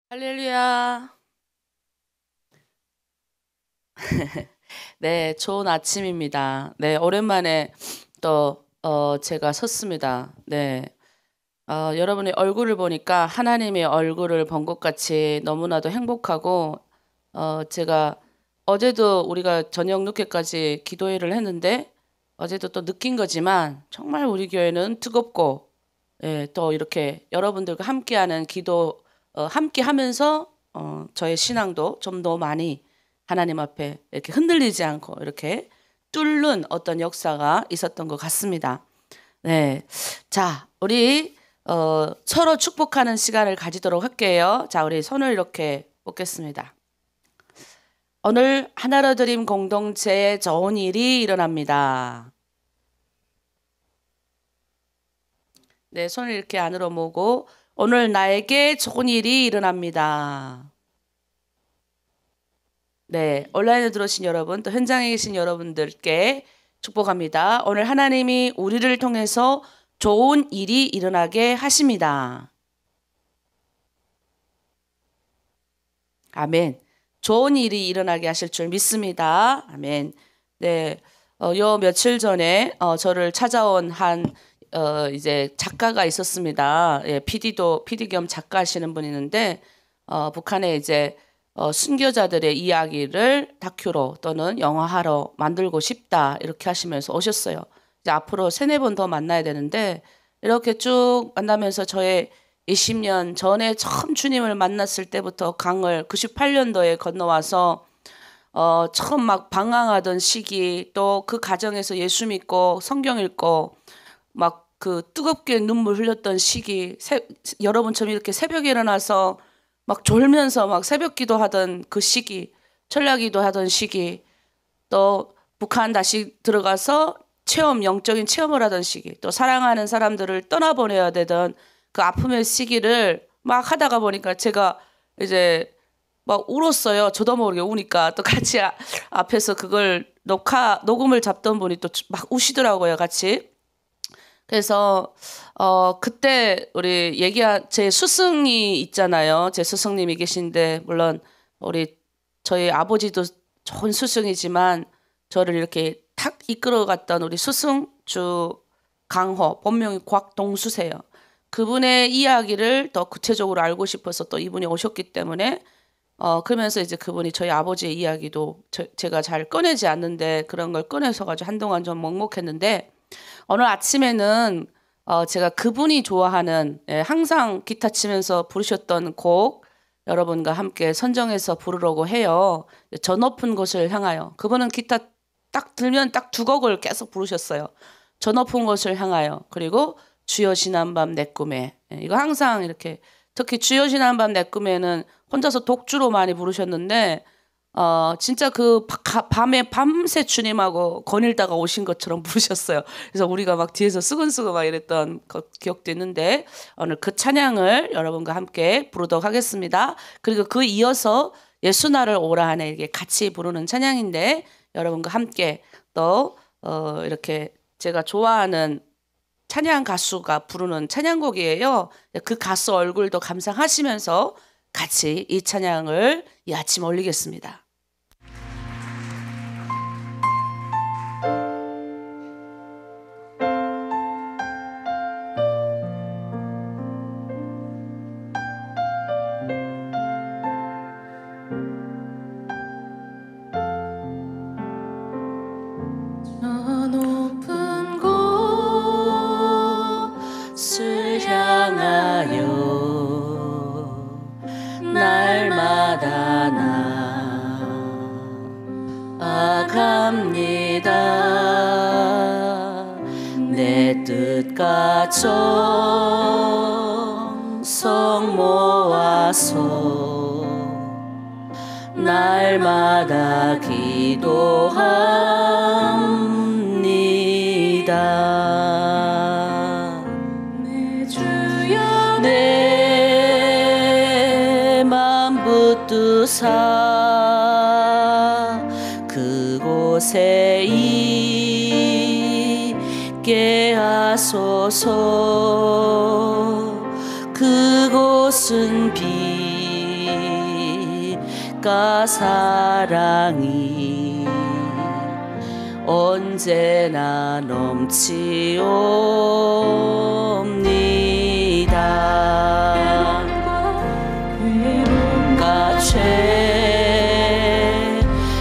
할렐루야. 네, 좋은 아침입니다. 네, 오랜만에 또, 제가 섰습니다. 네, 여러분의 얼굴을 보니까 하나님의 얼굴을 본 것 같이 너무나도 행복하고, 제가 어제도 우리가 저녁 늦게까지 기도회를 했는데, 어제도 또 느낀 거지만, 정말 우리 교회는 뜨겁고, 예, 또 이렇게 여러분들과 함께하는 기도, 함께 하면서, 저의 신앙도 좀 더 많이 하나님 앞에 이렇게 흔들리지 않고 이렇게 뚫는 어떤 역사가 있었던 것 같습니다. 네. 자, 우리, 서로 축복하는 시간을 가지도록 할게요. 자, 우리 손을 이렇게 뻗겠습니다. 오늘 하나로 드림 공동체에 좋은 일이 일어납니다. 네, 손을 이렇게 안으로 모으고 오늘 나에게 좋은 일이 일어납니다. 네, 온라인에 들어오신 여러분, 또 현장에 계신 여러분들께 축복합니다. 오늘 하나님이 우리를 통해서 좋은 일이 일어나게 하십니다. 아멘. 좋은 일이 일어나게 하실 줄 믿습니다. 아멘. 네, 요 며칠 전에 저를 찾아온 이제 작가가 있었습니다. 예, PD 겸 작가 하시는 분이 있는데, 북한에 이제 순교자들의 이야기를 다큐로 또는 영화화로 만들고 싶다 이렇게 하시면서 오셨어요. 이제 앞으로 3-4번 더 만나야 되는데 이렇게 쭉 만나면서 저의 20년 전에 처음 주님을 만났을 때부터 강을 98년도에 건너와서 처음 막 방황하던 시기, 또 그 가정에서 예수 믿고 성경 읽고 막 그 뜨겁게 눈물 흘렸던 시기, 여러분처럼 이렇게 새벽에 일어나서 막 졸면서 막 새벽 기도하던 그 시기, 철야 기도하던 시기, 또 북한 다시 들어가서 영적인 체험을 하던 시기, 또 사랑하는 사람들을 떠나보내야 되던 그 아픔의 시기를 막 하다가 보니까 제가 이제 막 울었어요. 저도 모르게 우니까 또 같이 앞에서 그걸 녹음을 잡던 분이 또 막 우시더라고요, 같이. 그래서 그때 우리 제 스승이 있잖아요. 제 스승님이 계신데 물론 저희 아버지도 좋은 스승이지만 저를 이렇게 탁 이끌어갔던 우리 스승 주 강호, 본명이 곽동수세요. 그분의 이야기를 더 구체적으로 알고 싶어서 또 이분이 오셨기 때문에 그러면서 이제 그분이 저희 아버지의 이야기도 제가 잘 꺼내지 않는데 그런 걸 꺼내서 가지고 한동안 좀 먹먹했는데 오늘 아침에는 제가 그분이 좋아하는 항상 기타 치면서 부르셨던 곡 여러분과 함께 선정해서 부르려고 해요. 저 높은 곳을 향하여. 그분은 기타 딱 들면 딱 2곡을 계속 부르셨어요. 저 높은 곳을 향하여. 그리고 주여 지난 밤 내 꿈에. 이거 항상 이렇게 특히 주여 지난 밤 내 꿈에는 혼자서 독주로 많이 부르셨는데 진짜 그 밤에 밤새 주님하고 거닐다가 오신 것처럼 부르셨어요. 그래서 우리가 막 뒤에서 쓰근쓰근 막 이랬던 기억도 있는데 오늘 그 찬양을 여러분과 함께 부르도록 하겠습니다. 그리고 그 이어서 예수 나를 오라 하네 이게 같이 부르는 찬양인데 여러분과 함께 또 이렇게 제가 좋아하는 찬양 가수가 부르는 찬양곡이에요. 그 가수 얼굴도 감상하시면서 같이 이 찬양을 이 아침 올리겠습니다. 날마다 나아갑니다. 내 뜻과 정성 모아서 날마다 기도합니다. 내 주여 내 맘 붙드사 그곳에 있게 하소서. 그곳은 사랑이 언제나 넘치옵니다. 괴로움과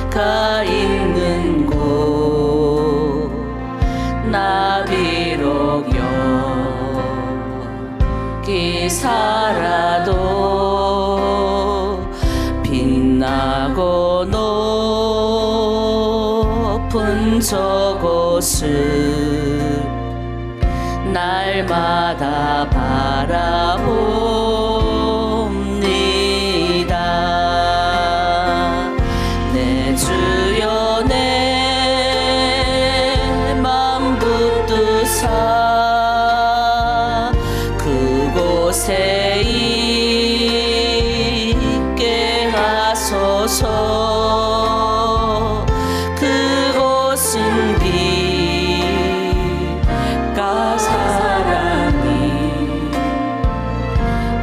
죄가 있는 곳 나 비록 여기 살아도 빛나고 높은 저곳을 날마다 바라봅니다. 내 주여 내 맘 붙드사 그곳에 있게 하소서. 그곳은 빛과 사랑이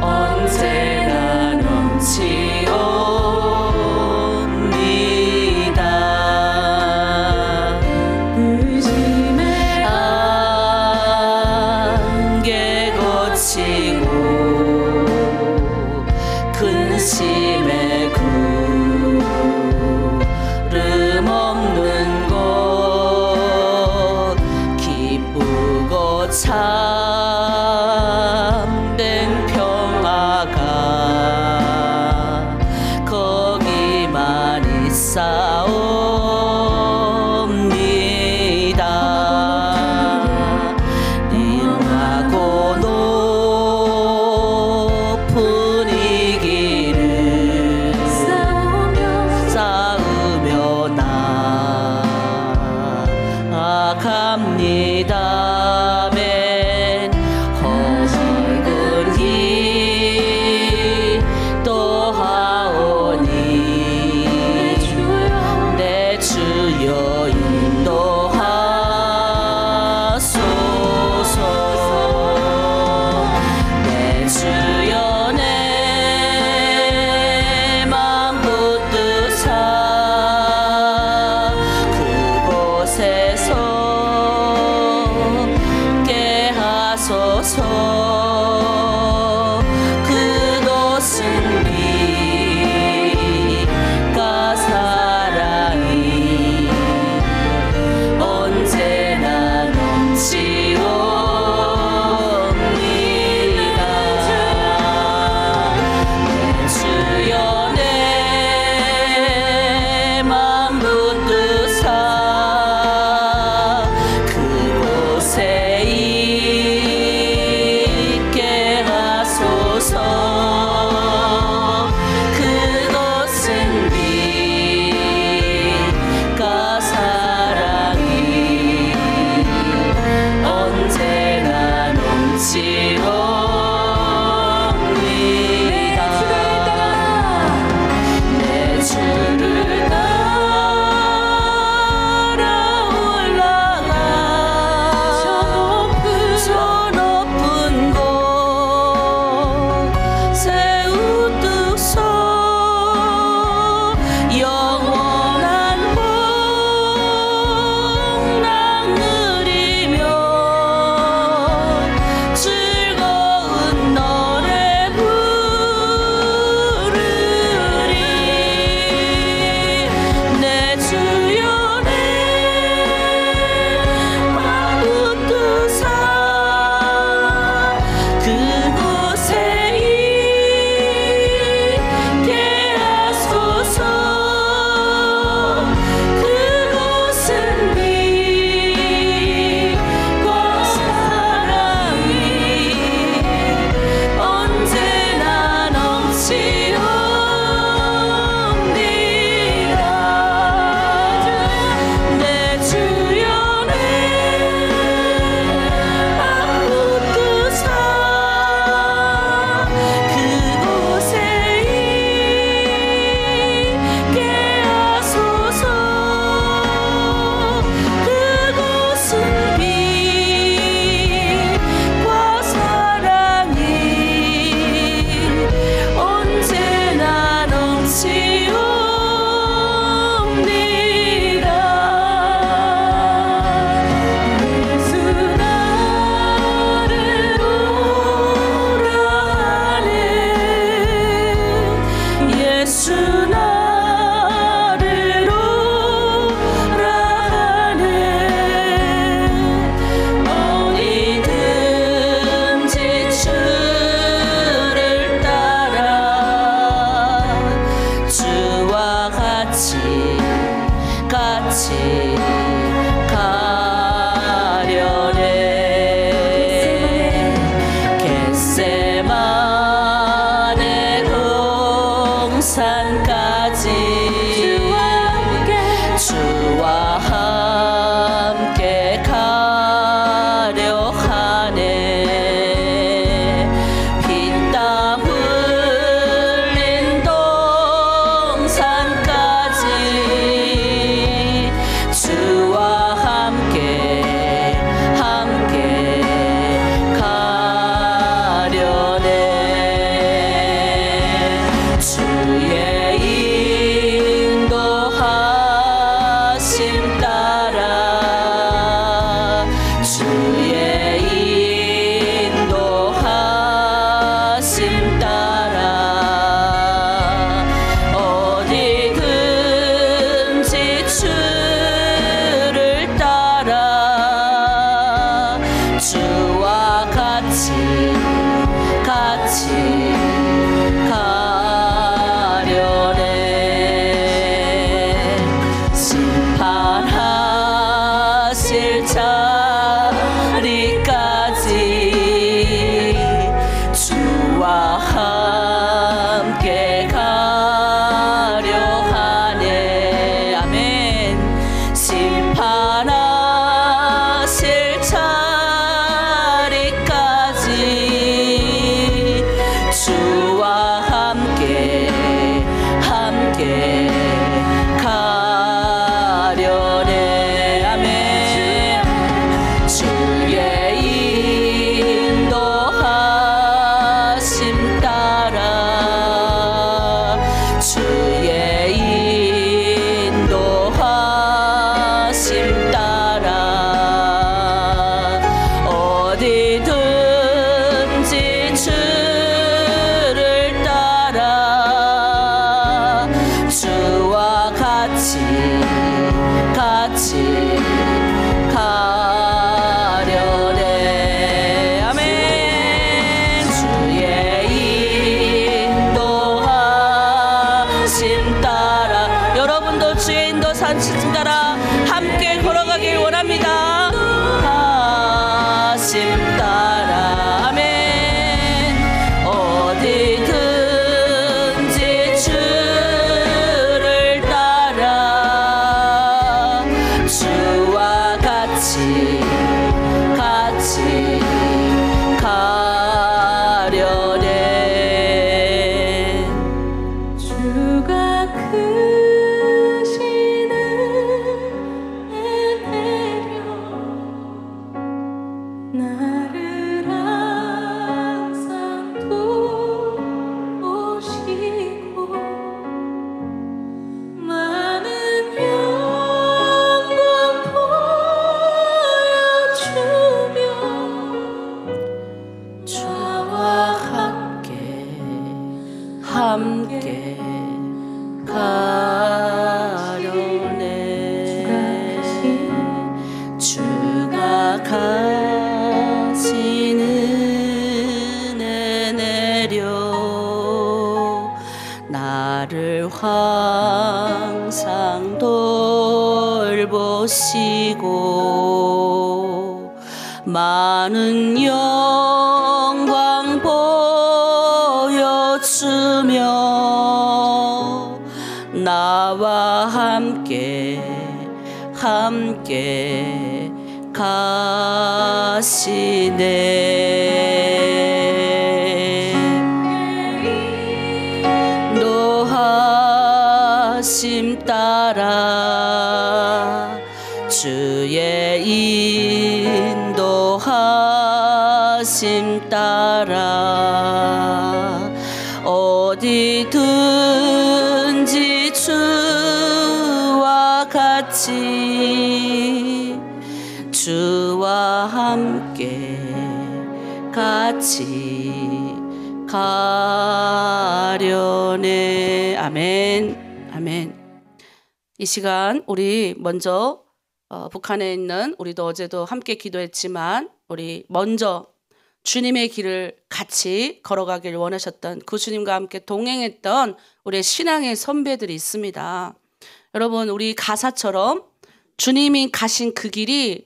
언제나 넘치옵니다. 의심의 안개 거치고 근심의 구름 없는 곳 기쁘고 참된 평화가 거기만 있사옵니다. 영하고 높은 이 길을 동산까지 주와 함께 가려 하네. 피땀 흘린 동산까지 주와 함께 가려네. 주의 인도하심 따라 주의 인도하심 따라 어디든지 주를 따라 주와 같이 가려네. 심판하실 자리까지 주와 함께 가려 하네. 아멘. 심판하실 자리까지 주와 함께 가려네. 아멘. 주의 인도하심 따라 주의 인도하심 따라 어디든지 주를 따라 주와 같이 가려네. 아멘. 주의 인도하심 따라 여러분도 주의 인도하심 따라 함께 걸어가길 원합니다. 하심 따라 아멘. 어디든지 주를 따라 주와 같이 가려네. 주가 크신 은혜 내려 나를 항상 도우시고 많은 영광 보여주며 저와 함께 가려네. 주가 가신 은혜 내려 나를 항상 돌보시고 많은 영광 보여주며 나와 함께 가시네. 인도하심 따라 주의 인도하심 따라 어디든지 주와 같이 주와 함께 가려네. 아멘. 아멘. 이 시간 우리 먼저 북한에 있는 우리도 어제도 함께 기도했지만 우리 먼저 주님의 길을 같이 걸어가길 원하셨던 그 주님과 함께 동행했던 우리의 신앙의 선배들이 있습니다. 여러분 우리 가사처럼 주님이 가신 그 길이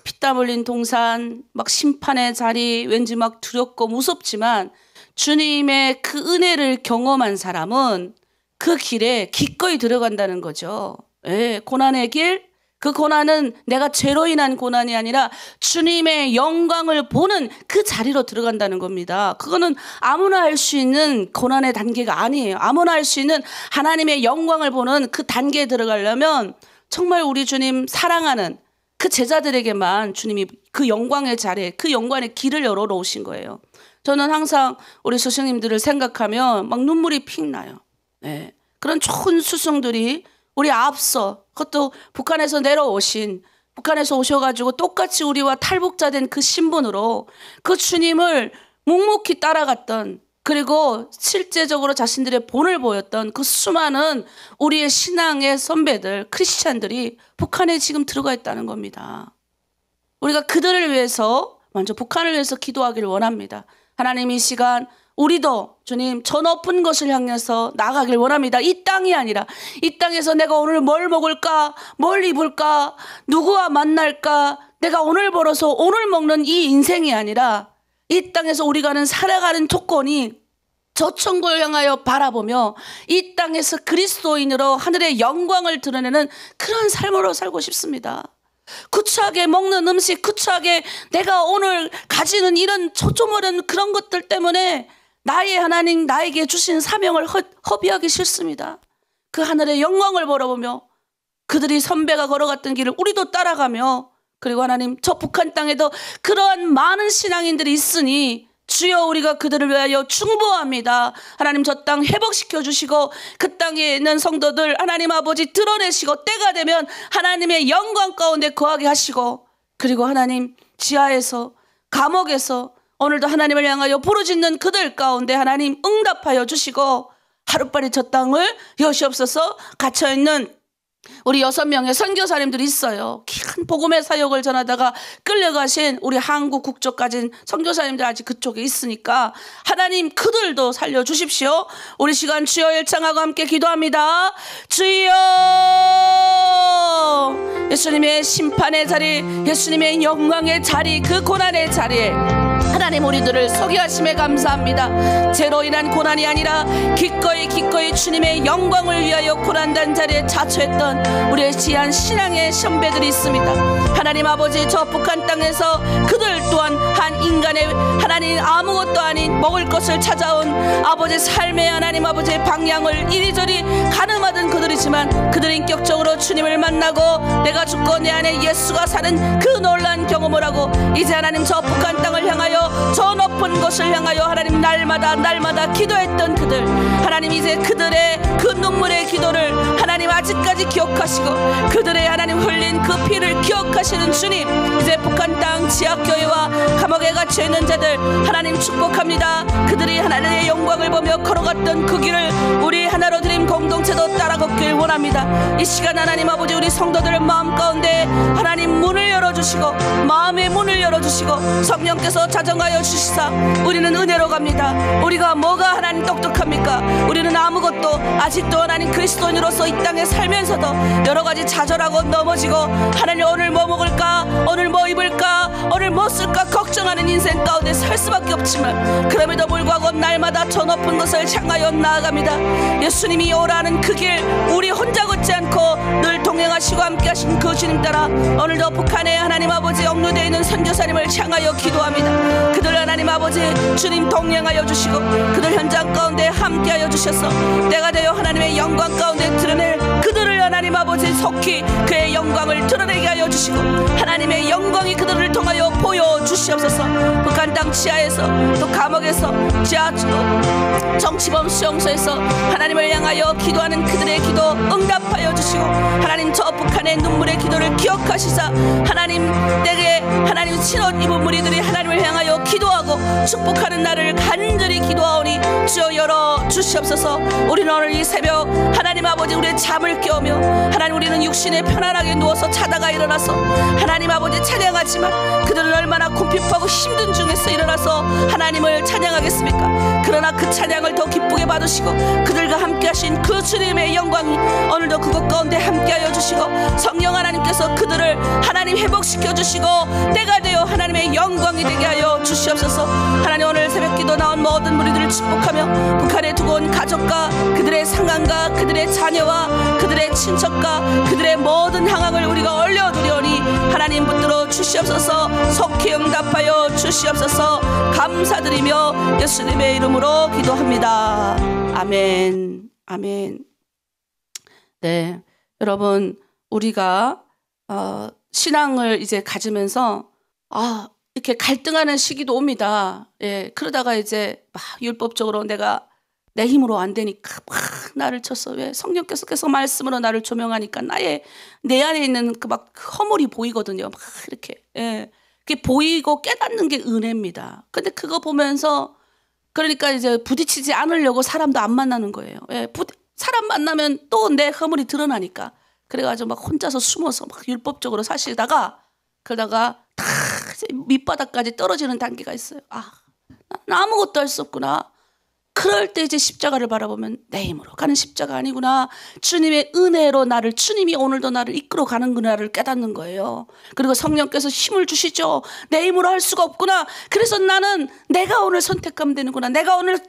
피땀 흘린 동산 막 심판의 자리 왠지 막 두렵고 무섭지만 주님의 그 은혜를 경험한 사람은 그 길에 기꺼이 들어간다는 거죠. 예, 고난의 길, 그 고난은 내가 죄로 인한 고난이 아니라 주님의 영광을 보는 그 자리로 들어간다는 겁니다. 그거는 아무나 할 수 있는 고난의 단계가 아니에요. 아무나 할 수 있는 하나님의 영광을 보는 그 단계에 들어가려면 정말 우리 주님 사랑하는 그 제자들에게만 주님이 그 영광의 자리에, 그 영광의 길을 열어놓으신 거예요. 저는 항상 우리 스승님들을 생각하면 막 눈물이 픽 나요. 네. 그런 좋은 스승들이 우리 앞서, 그것도 북한에서 내려오신, 북한에서 오셔가지고 똑같이 우리와 탈북자된 그 신분으로 그 주님을 묵묵히 따라갔던, 그리고 실제적으로 자신들의 본을 보였던 그 수많은 우리의 신앙의 선배들, 크리스찬들이 북한에 지금 들어가 있다는 겁니다. 우리가 그들을 위해서, 먼저 북한을 위해서 기도하기를 원합니다. 하나님, 이 시간 우리도 주님 저 높은 것을 향해서 나가길 원합니다. 이 땅이 아니라, 이 땅에서 내가 오늘 뭘 먹을까, 뭘 입을까, 누구와 만날까, 내가 오늘 벌어서 오늘 먹는 이 인생이 아니라 이 땅에서 우리가 살아가는 조건이 저 천국을 향하여 바라보며 이 땅에서 그리스도인으로 하늘의 영광을 드러내는 그런 삶으로 살고 싶습니다. 구차하게 먹는 음식, 구차하게 내가 오늘 가지는 이런 초조모른 그런 것들 때문에 나의 하나님, 나에게 주신 사명을 허비하기 싫습니다. 그 하늘의 영광을 바라보며 그들이 선배가 걸어갔던 길을 우리도 따라가며, 그리고 하나님, 저 북한 땅에도 그러한 많은 신앙인들이 있으니 주여 우리가 그들을 위하여 중보합니다. 하나님, 저 땅 회복시켜 주시고 그 땅에 있는 성도들 하나님 아버지 드러내시고 때가 되면 하나님의 영광 가운데 거하게 하시고, 그리고 하나님 지하에서, 감옥에서 오늘도 하나님을 향하여 부르짖는 그들 가운데 하나님 응답하여 주시고, 하루빨리 저 땅을 여시옵소서. 갇혀있는 우리 6명의 선교사님들이 있어요. 큰 복음의 사역을 전하다가 끌려가신 우리 한국 국적 가진 선교사님들 아직 그쪽에 있으니까 하나님 그들도 살려주십시오. 우리 시간 주여 일창하고 함께 기도합니다. 주여, 예수님의 심판의 자리, 예수님의 영광의 자리, 그 고난의 자리에 하나님 우리들을 서게 하심에 감사합니다. 죄로 인한 고난이 아니라 기꺼이 주님의 영광을 위하여 고난단 자리에 자처했던 우리의 귀한 신앙의 선배들이 있습니다. 하나님 아버지, 저 북한 땅에서 그들 또한 한 인간의 하나님 아무것도 아닌 먹을 것을 찾아온 아버지 삶의 하나님 아버지의 방향을 이리저리 가늠하던 그들이지만, 그들 인격적으로 주님을 만나고 내가 죽고 내 안에 예수가 사는 그 놀라운 경험을 하고 이제 하나님 저 북한 땅을 향하여, 저 높은 곳을 향하여 하나님 날마다 기도했던 그들, 하나님 이제 그들의 그 눈물의 기도를 하나님 아직까지 기억하시고 그들의 하나님 흘린 그 피를 기억하시는 주님, 이제 북한 땅 지하교회와 감옥에 갇혀있는 자들 하나님 축복합니다. 그들이 하나님의 영광을 보며 걸어갔던 그 길을 우리 하나로 드림 공동체도 따라 걷길 원합니다. 이 시간 하나님 아버지, 우리 성도들 마음 가운데 하나님 문을 열어주시고, 마음의 문을 열어주시고 성령께서 자정하여 주시사 우리는 은혜로 갑니다. 우리가 뭐가 하나님 똑똑합니까? 우리는 아무것도, 아직도 하나님 그리스도인으로서 이 땅에 살면서도 여러가지 좌절하고 넘어지고 하나님 오늘 뭐 먹을까, 오늘 뭐 입을까, 오늘 뭐 쓸까 걱정하는 인생 가운데 살 수밖에 없지만, 그럼에도 불구하고 날마다 저 높은 것을 향하여 나아갑니다. 예수님이 오라는 그 길 우리 혼자 걷지 않고 늘 동행하시고 함께 하신 그 주님 따라 오늘도 북한에 하나님 아버지 억류되어 있는 선교사님을 향하여 기도합니다. 그들 하나님 아버지 주님 동행하여 주시고 그들 현장 가운데 함께하여 주셔서 때가 되어 하나님의 영광 가운데 드러낼 그들을 하나님 아버지 속히 그의 영광을 드러내게 하여 주시고, 하나님의 영광이 그들을 통하여 보여주시옵소서. 북한 땅 지하에서, 또 감옥에서, 정치범 수용소에서 하나님을 향하여 기도하는 그들의 기도 응답하여 주시고, 하나님 저 북한의 눈물의 기도를 기억하시사 하나님 내게 하나님 신옷 입은 무리들이 하나님을 향하여 기도하고 축복하는 날을 간절히 기도하오니 주여 열어 주시옵소서. 우리는 오늘 이 새벽 하나님 아버지 우리의 잠을 깨우며 하나님 우리는 육신에 편안하게 누워서 자다가 일어나서 하나님 아버지 찬양하지만 그들은 얼마나 궁핍하고 힘든 중에서 일어나서 하나님을 찬양하겠습니까? 그러나 그 찬양을 더 기쁘게 받으시고 그들과 함께 함께 하신 그 주님의 영광이 오늘도 그것 가운데 함께하여 주시고, 성령 하나님께서 그들을 하나님 회복시켜 주시고 때가 되어 하나님의 영광이 되게 하여 주시옵소서. 하나님, 오늘 새벽기도 나온 모든 무리들을 축복하며 북한에 두고 온 가족과 그들의 상황과 그들의 자녀와 그들의 친척과 그들의 모든 상황을 우리가 올려드리오니 하나님 붙들어 주시옵소서. 속히 응답하여 주시옵소서. 감사드리며 예수님의 이름으로 기도합니다. 아멘. 아멘. 네, 여러분, 우리가 신앙을 이제 가지면서 이렇게 갈등하는 시기도 옵니다. 예, 그러다가 이제 막 율법적으로 내가 내 힘으로 안 되니까 막 나를 쳤어. 왜? 성령께서 계속 말씀으로 나를 조명하니까 내 안에 있는 그 막 허물이 보이거든요. 막 이렇게. 예. 그게 보이고 깨닫는 게 은혜입니다. 근데 그거 보면서 그러니까 이제 부딪히지 않으려고 사람도 안 만나는 거예요. 예. 사람 만나면 또 내 허물이 드러나니까. 그래가지고 막 혼자서 숨어서 막 율법적으로 사시다가 그러다가 다 밑바닥까지 떨어지는 단계가 있어요. 난 아무것도 할 수 없구나. 그럴 때 이제 십자가를 바라보면 내 힘으로 가는 십자가 아니구나. 주님의 은혜로 주님이 오늘도 나를 이끌어 가는구나를 깨닫는 거예요. 그리고 성령께서 힘을 주시죠. 내 힘으로 할 수가 없구나. 그래서 나는 내가 오늘 선택하면 되는구나. 내가 오늘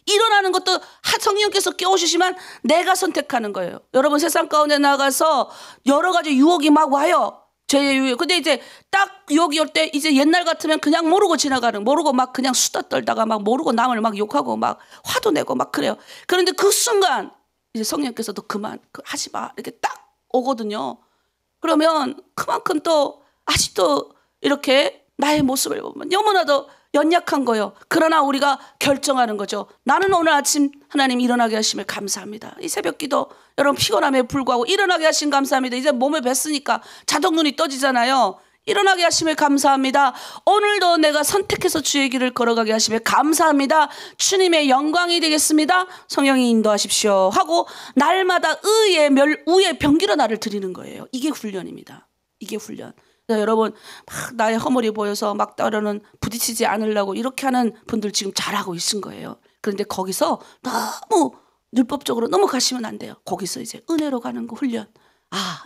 일어나는 것도 성령께서 깨워주시면 내가 선택하는 거예요. 여러분, 세상 가운데 나가서 여러 가지 유혹이 막 와요. 죄의 유혹. 근데 이제 딱 유혹이 올 때 이제 옛날 같으면 그냥 모르고 모르고 막 그냥 수다 떨다가 막 모르고 남을 막 욕하고 막 화도 내고 막 그래요. 그런데 그 순간 이제 성령께서도 그만 하지 마 이렇게 딱 오거든요. 그러면 그만큼 또 아직도 이렇게 나의 모습을 보면 너무나도 연약한 거예요. 그러나 우리가 결정하는 거죠. 나는 오늘 아침 하나님 일어나게 하심을 감사합니다. 이 새벽기도 여러분 피곤함에 불구하고 일어나게 하심 감사합니다. 이제 몸에 뱄으니까 자동 눈이 떠지잖아요. 일어나게 하심을 감사합니다. 오늘도 내가 선택해서 주의 길을 걸어가게 하심을 감사합니다. 주님의 영광이 되겠습니다. 성령이 인도하십시오 하고 날마다 우의 병기로 나를 드리는 거예요. 이게 훈련입니다. 이게 훈련. 여러분, 막 나의 허물이 보여서 막 때로는 부딪히지 않으려고 이렇게 하는 분들 지금 잘하고 있은 거예요. 그런데 거기서 너무 율법적으로 넘어가시면 안 돼요. 거기서 이제 은혜로 가는 거 훈련.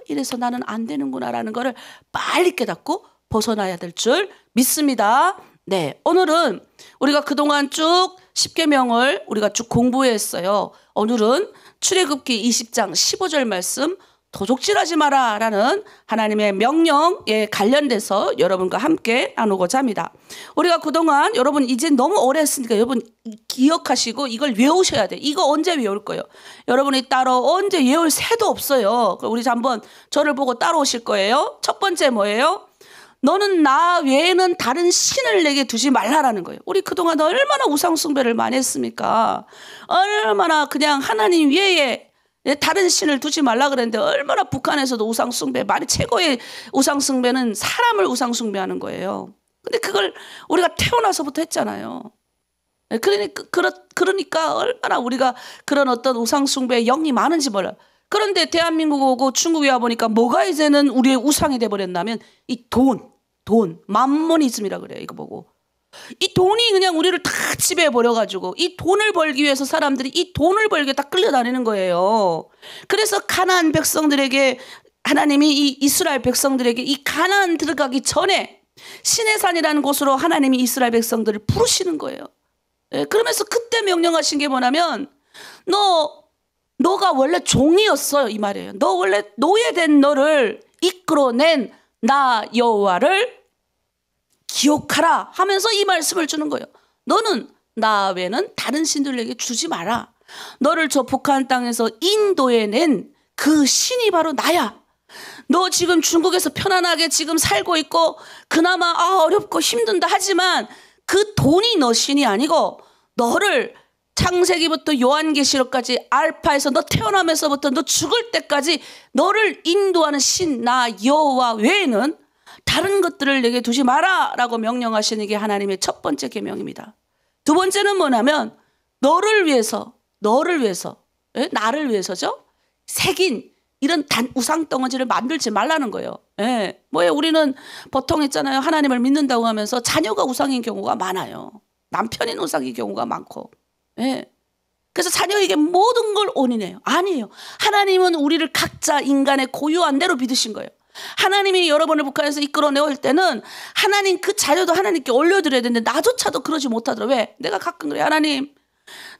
이래서 나는 안 되는구나라는 거를 빨리 깨닫고 벗어나야 될 줄 믿습니다. 네, 오늘은 우리가 그동안 쭉 십계명을 우리가 쭉 공부했어요. 오늘은 출애굽기 20장 15절 말씀, 도적질하지 마라 라는 하나님의 명령에 관련돼서 여러분과 함께 나누고자 합니다. 우리가 그동안 여러분 이제 너무 오래 했으니까 여러분 기억하시고 이걸 외우셔야 돼요. 이거 언제 외울 거예요? 여러분이 따로 언제 외울 새도 없어요. 우리 한번 저를 보고 따라오실 거예요. 첫 번째 뭐예요? 너는 나 외에는 다른 신을 내게 두지 말라라는 거예요. 우리 그동안 얼마나 우상숭배를 많이 했습니까? 얼마나 그냥 하나님 외에 다른 신을 두지 말라 그랬는데 얼마나 북한에서도 우상숭배, 말이 최고의 우상숭배는 사람을 우상숭배하는 거예요. 근데 그걸 우리가 태어나서부터 했잖아요. 그러니까 얼마나 우리가 그런 어떤 우상숭배의 영이 많은지 몰라요. 그런데 대한민국 오고 중국에 와보니까 뭐가 이제는 우리의 우상이 돼버렸냐면 이 돈, 맘모니즘이라 그래요. 이거 보고. 이 돈이 그냥 우리를 다 지배해버려가지고 이 돈을 벌기 위해서 사람들이 이 돈을 벌게 다 끌려다니는 거예요. 그래서 가나안 백성들에게 하나님이 이 이스라엘 백성들에게 이 가나안 들어가기 전에 시내산이라는 곳으로 하나님이 이스라엘 백성들을 부르시는 거예요. 그러면서 그때 명령하신 게 뭐냐면 너가 원래 종이었어요 이 말이에요. 너 원래 노예된 너를 이끌어낸 나 여호와를 기억하라 하면서 이 말씀을 주는 거예요. 너는 나 외에는 다른 신들에게 주지 마라. 너를 저 북한 땅에서 인도해낸 그 신이 바로 나야. 너 지금 중국에서 편안하게 지금 살고 있고 그나마 어렵고 힘든다 하지만 그 돈이 너 신이 아니고 너를 창세기부터 요한계시록까지 알파에서 너 태어나면서부터 너 죽을 때까지 너를 인도하는 신 나 여호와 외에는 다른 것들을 내게 두지 마라 라고 명령하시는 게 하나님의 첫 번째 계명입니다. 두 번째는 뭐냐면 너를 위해서 나를 위해서죠. 새긴 이런 우상 덩어리를 만들지 말라는 거예요. 뭐예요? 우리는 보통 있잖아요. 하나님을 믿는다고 하면서 자녀가 우상인 경우가 많아요. 남편인 우상인 경우가 많고. 그래서 자녀에게 모든 걸 온인해요. 아니에요. 하나님은 우리를 각자 인간의 고유한 대로 믿으신 거예요. 하나님이 여러분을 북한에서 이끌어내올 때는 하나님 그 자녀도 하나님께 올려드려야 되는데 나조차도 그러지 못하더라. 왜? 내가 가끔 그래. 하나님,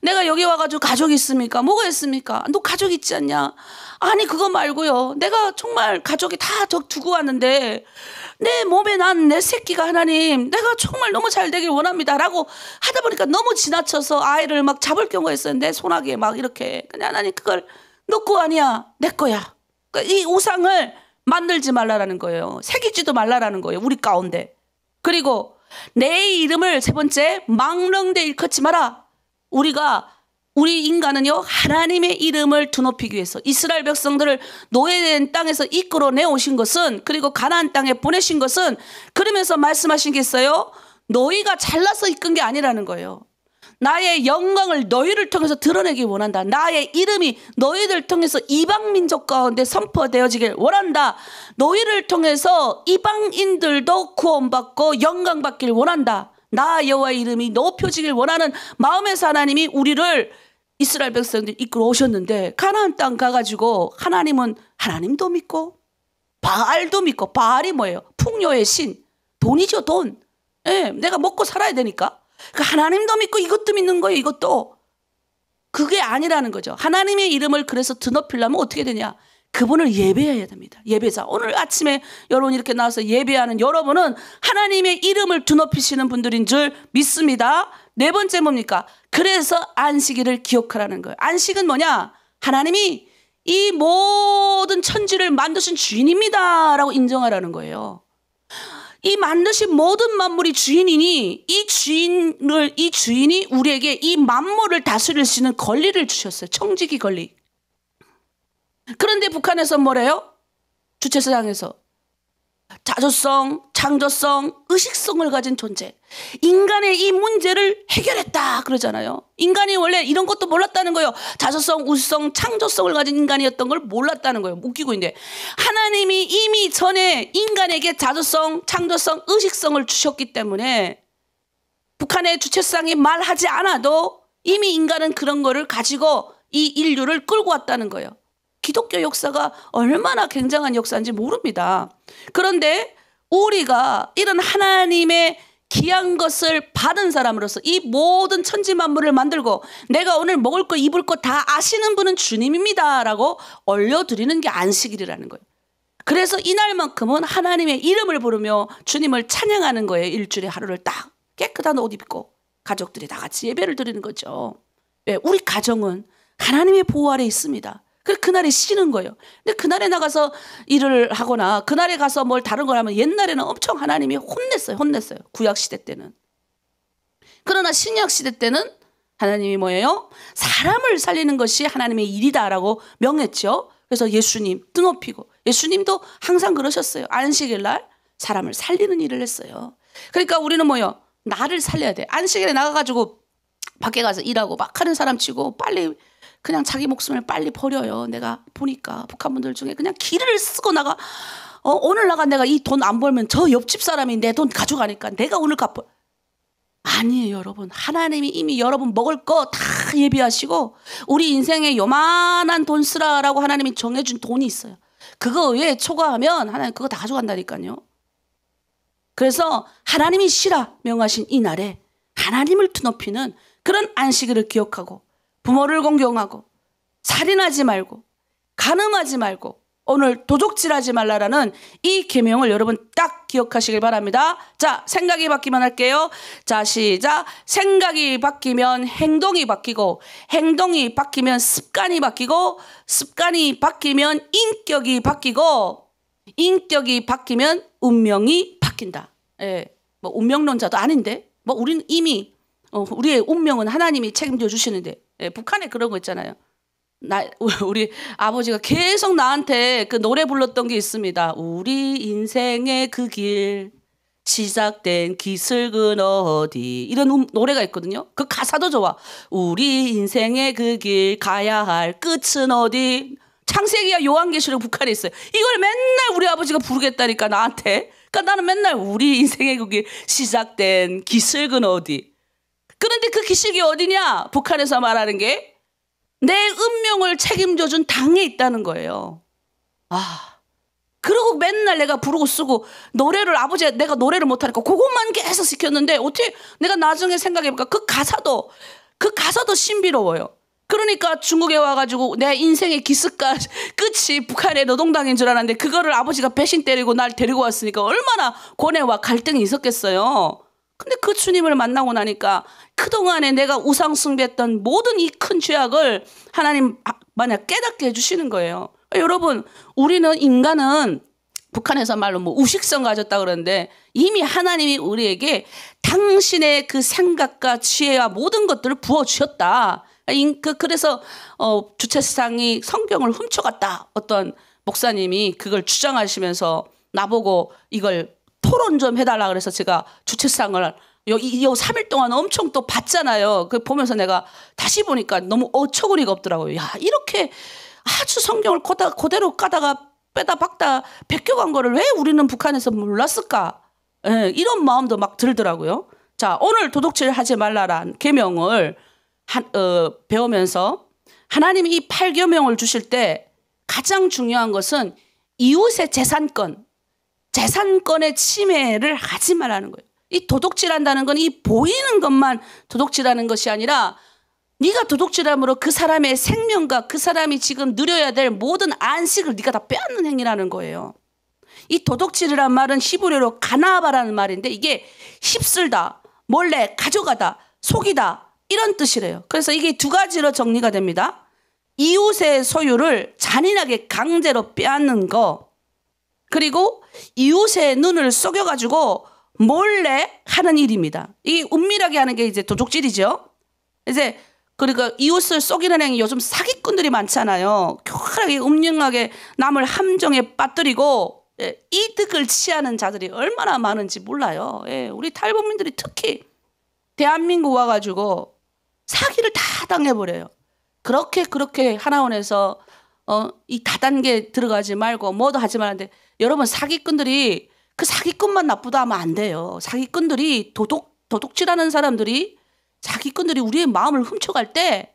내가 여기 와가지고 가족이 있습니까? 뭐가 있습니까? 너 가족 있지 않냐? 아니 그거 말고요. 내가 정말 가족이 다 저 두고 왔는데 내 몸에 난 내 새끼가 하나님 내가 정말 너무 잘 되길 원합니다 라고 하다 보니까 너무 지나쳐서 아이를 막 잡을 경우가 있어요. 내 손아귀에 막 이렇게. 근데 하나님 그걸 너 거 아니야. 내 거야. 그러니까 이 우상을 만들지 말라라는 거예요. 새기지도 말라라는 거예요. 우리 가운데. 그리고 내 이름을 세 번째 망령되 일컫지 마라. 우리 인간은요 하나님의 이름을 드높이기 위해서 이스라엘 백성들을 노예된 땅에서 이끌어내 오신 것은, 그리고 가나안 땅에 보내신 것은, 그러면서 말씀하신 게 있어요. 너희가 잘나서 이끈 게 아니라는 거예요. 나의 영광을 너희를 통해서 드러내기 원한다. 나의 이름이 너희들 통해서 이방 민족 가운데 선포되어지길 원한다. 너희를 통해서 이방인들도 구원받고 영광받길 원한다. 나 여호와의 이름이 높여지길 원하는 마음에서 하나님이 우리를 이스라엘 백성들 이끌어 오셨는데, 가나안 땅 가가지고 하나님은 하나님도 믿고 바알도 믿고, 바알이 뭐예요? 풍요의 신, 돈이죠, 돈. 예, 내가 먹고 살아야 되니까 그 하나님도 믿고 이것도 믿는 거예요. 이것도. 그게 아니라는 거죠. 하나님의 이름을 그래서 드높이려면 어떻게 되냐? 그분을 예배해야 됩니다. 예배자. 오늘 아침에 여러분 이렇게 나와서 예배하는 여러분은 하나님의 이름을 드높이시는 분들인 줄 믿습니다. 네 번째 뭡니까? 그래서 안식일을 기억하라는 거예요. 안식은 뭐냐? 하나님이 이 모든 천지를 만드신 주인입니다 라고 인정하라는 거예요. 이 만드신 모든 만물이 주인이니 이 주인이 우리에게 이 만물을 다스릴 수 있는 권리를 주셨어요. 청지기 권리. 그런데 북한에서 뭐래요? 주체사상에서 자조성, 창조성, 의식성을 가진 존재, 인간의 이 문제를 해결했다 그러잖아요. 인간이 원래 이런 것도 몰랐다는 거예요. 자조성, 의식성, 창조성을 가진 인간이었던 걸 몰랐다는 거예요. 웃기고 있는데 하나님이 이미 전에 인간에게 자조성, 창조성, 의식성을 주셨기 때문에 북한의 주체사상이 말하지 않아도 이미 인간은 그런 거를 가지고 이 인류를 끌고 왔다는 거예요. 기독교 역사가 얼마나 굉장한 역사인지 모릅니다. 그런데 우리가 이런 하나님의 귀한 것을 받은 사람으로서 이 모든 천지 만물을 만들고 내가 오늘 먹을 거 입을 거 다 아시는 분은 주님입니다 라고 올려드리는 게 안식일이라는 거예요. 그래서 이날만큼은 하나님의 이름을 부르며 주님을 찬양하는 거예요. 일주일에 하루를 딱 깨끗한 옷 입고 가족들이 다 같이 예배를 드리는 거죠. 왜? 우리 가정은 하나님의 보호 아래 있습니다. 그날에 쉬는 거예요. 근데 그날에 나가서 일을 하거나 그날에 가서 뭘 다른 걸 하면 옛날에는 엄청 하나님이 혼냈어요. 구약시대 때는. 그러나 신약시대 때는 하나님이 뭐예요? 사람을 살리는 것이 하나님의 일이다라고 명했죠. 그래서 예수님 드높이고, 예수님도 항상 그러셨어요. 안식일 날 사람을 살리는 일을 했어요. 그러니까 우리는 뭐예요? 나를 살려야 돼. 안식일에 나가가지고 밖에 가서 일하고 막 하는 사람 치고 빨리 그냥 자기 목숨을 빨리 버려요. 내가 보니까 북한 분들 중에 그냥 길을 쓰고 나가. 오늘 나가 내가 이 돈 안 벌면 저 옆집 사람이 내 돈 가져가니까 내가 오늘 갚아. 아니에요, 여러분. 하나님이 이미 여러분 먹을 거 다 예비하시고 우리 인생에 요만한 돈 쓰라라고 하나님이 정해준 돈이 있어요. 그거 외에 초과하면 하나님 그거 다 가져간다니까요. 그래서 하나님이 쉬라 명하신 이 날에 하나님을 드높이는 그런 안식일을 기억하고 부모를 공경하고 살인하지 말고 간음하지 말고 오늘 도적질하지 말라라는 이 계명을 여러분 딱 기억하시길 바랍니다. 자, 생각이 바뀌면 할게요. 자, 시작. 생각이 바뀌면 행동이 바뀌고, 행동이 바뀌면 습관이 바뀌고, 습관이 바뀌면 인격이 바뀌고, 인격이 바뀌면 운명이 바뀐다. 예, 뭐 운명론자도 아닌데, 뭐 우리는 이미 우리의 운명은 하나님이 책임져 주시는데, 예, 북한에 그런 거 있잖아요. 우리 아버지가 계속 나한테 그 노래 불렀던 게 있습니다. 우리 인생의 그 길 시작된 기슭은 어디, 이런 노래가 있거든요. 그 가사도 좋아. 우리 인생의 그 길 가야 할 끝은 어디. 창세기와 요한계시록 북한에 있어요. 이걸 맨날 우리 아버지가 부르겠다니까 나한테. 그러니까 나는 맨날 우리 인생의 그 길 시작된 기슭은 어디. 그런데 그 기슭이 어디냐? 북한에서 말하는 게 내 운명을 책임져준 당에 있다는 거예요. 그러고 맨날 내가 부르고 쓰고 노래를 아버지가 내가 노래를 못하니까 그것만 계속 시켰는데 어떻게 내가 나중에 생각해보니까 그 가사도 신비로워요. 그러니까 중국에 와가지고 내 인생의 기습가 끝이 북한의 노동당인 줄 알았는데 그거를 아버지가 배신 때리고 날 데리고 왔으니까 얼마나 고뇌와 갈등이 있었겠어요. 근데 그 주님을 만나고 나니까 그동안에 내가 우상 숭배했던 모든 이 큰 죄악을 하나님 만약 깨닫게 해주시는 거예요. 여러분, 우리는 인간은 북한에서 말로 뭐 우식성 가졌다 그러는데 이미 하나님이 우리에게 당신의 그 생각과 지혜와 모든 것들을 부어주셨다. 그래서 주체상이 성경을 훔쳐갔다. 어떤 목사님이 그걸 주장하시면서 나보고 이걸 토론 좀 해달라 그래서 제가 주체상을 요 3일 동안 엄청 또 봤잖아요. 그 보면서 내가 다시 보니까 너무 어처구니가 없더라고요. 야, 이렇게 아주 성경을 그대로 까다가 빼다 박다 베껴간 거를 왜 우리는 북한에서 몰랐을까? 예, 이런 마음도 막 들더라고요. 자, 오늘 도둑질 하지 말라란 계명을 배우면서 하나님이 이 8계명을 주실 때 가장 중요한 것은 이웃의 재산권의 침해를 하지 말라는 거예요. 이 도둑질한다는 건 이 보이는 것만 도둑질하는 것이 아니라 네가 도둑질함으로 그 사람의 생명과 그 사람이 지금 누려야 될 모든 안식을 네가 다 빼앗는 행위라는 거예요. 이 도둑질이란 말은 히브리어로 가나바라는 말인데 이게 휩쓸다, 몰래 가져가다, 속이다 이런 뜻이래요. 그래서 이게 두 가지로 정리가 됩니다. 이웃의 소유를 잔인하게 강제로 빼앗는 거, 그리고 이웃의 눈을 속여가지고 몰래 하는 일입니다. 이 은밀하게 하는 게 이제 도둑질이죠. 이제 그러니까 이웃을 속이는 행위, 요즘 사기꾼들이 많잖아요. 교활하게 음흉하게 남을 함정에 빠뜨리고 이득을 취하는 자들이 얼마나 많은지 몰라요. 우리 탈북민들이 특히 대한민국 와가지고 사기를 다 당해버려요. 그렇게 하나원에서 이 다단계 들어가지 말고 뭐도 하지 말는데 여러분, 사기꾼들이 그 사기꾼만 나쁘다 하면 안 돼요. 사기꾼들이 도둑질하는 사기꾼들이 우리의 마음을 훔쳐갈 때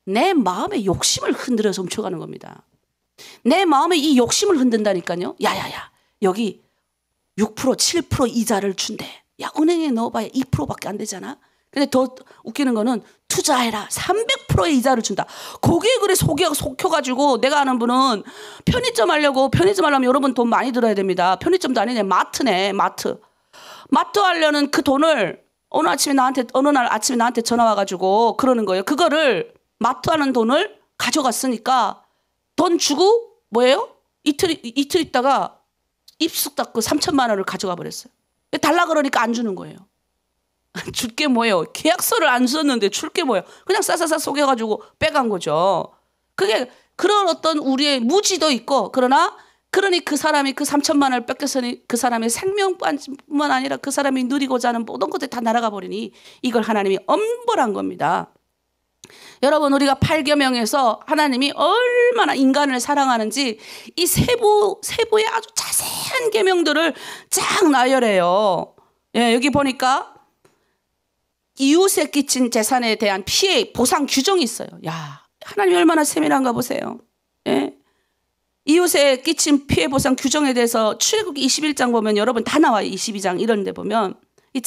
내 마음의 욕심을 흔들어서 훔쳐가는 겁니다. 내 마음의 이 욕심을 흔든다니까요. 야야야, 여기 6% 7% 이자를 준대. 야, 은행에 넣어봐야 2%밖에 안 되잖아. 근데 더 웃기는 거는 투자해라 300%의 이자를 준다. 거기에 그래 속여가지고 내가 아는 분은 편의점 하려면 여러분 돈 많이 들어야 됩니다. 편의점도 아니네, 마트네. 마트 하려는 그 돈을 어느 날 아침에 나한테 전화 와가지고 그러는 거예요. 그거를 마트 하는 돈을 가져갔으니까 돈 주고 뭐예요? 이틀 있다가 입술 닦고 3천만 원을 가져가 버렸어요. 달라 그러니까 안 주는 거예요. 줄 게 뭐예요? 계약서를 안 썼는데 줄 게 뭐예요? 그냥 싸싸싸 속여가지고 빼간 거죠. 그게 그런 어떤 우리의 무지도 있고, 그러니 그 사람이 그 3천만 원을 뺏겼으니 그 사람의 생명뿐만 아니라 그 사람이 누리고자 하는 모든 것들이 다 날아가 버리니 이걸 하나님이 엄벌한 겁니다. 여러분, 우리가 8계명에서 하나님이 얼마나 인간을 사랑하는지 이 세부의 아주 자세한 계명들을 쫙 나열해요. 여기 보니까 이웃에 끼친 재산에 대한 피해 보상 규정이 있어요. 야, 하나님이 얼마나 세밀한가 보세요. 이웃에 끼친 피해 보상 규정에 대해서 출애굽기 21장 보면 여러분 다 나와요. 22장 이런 데 보면 이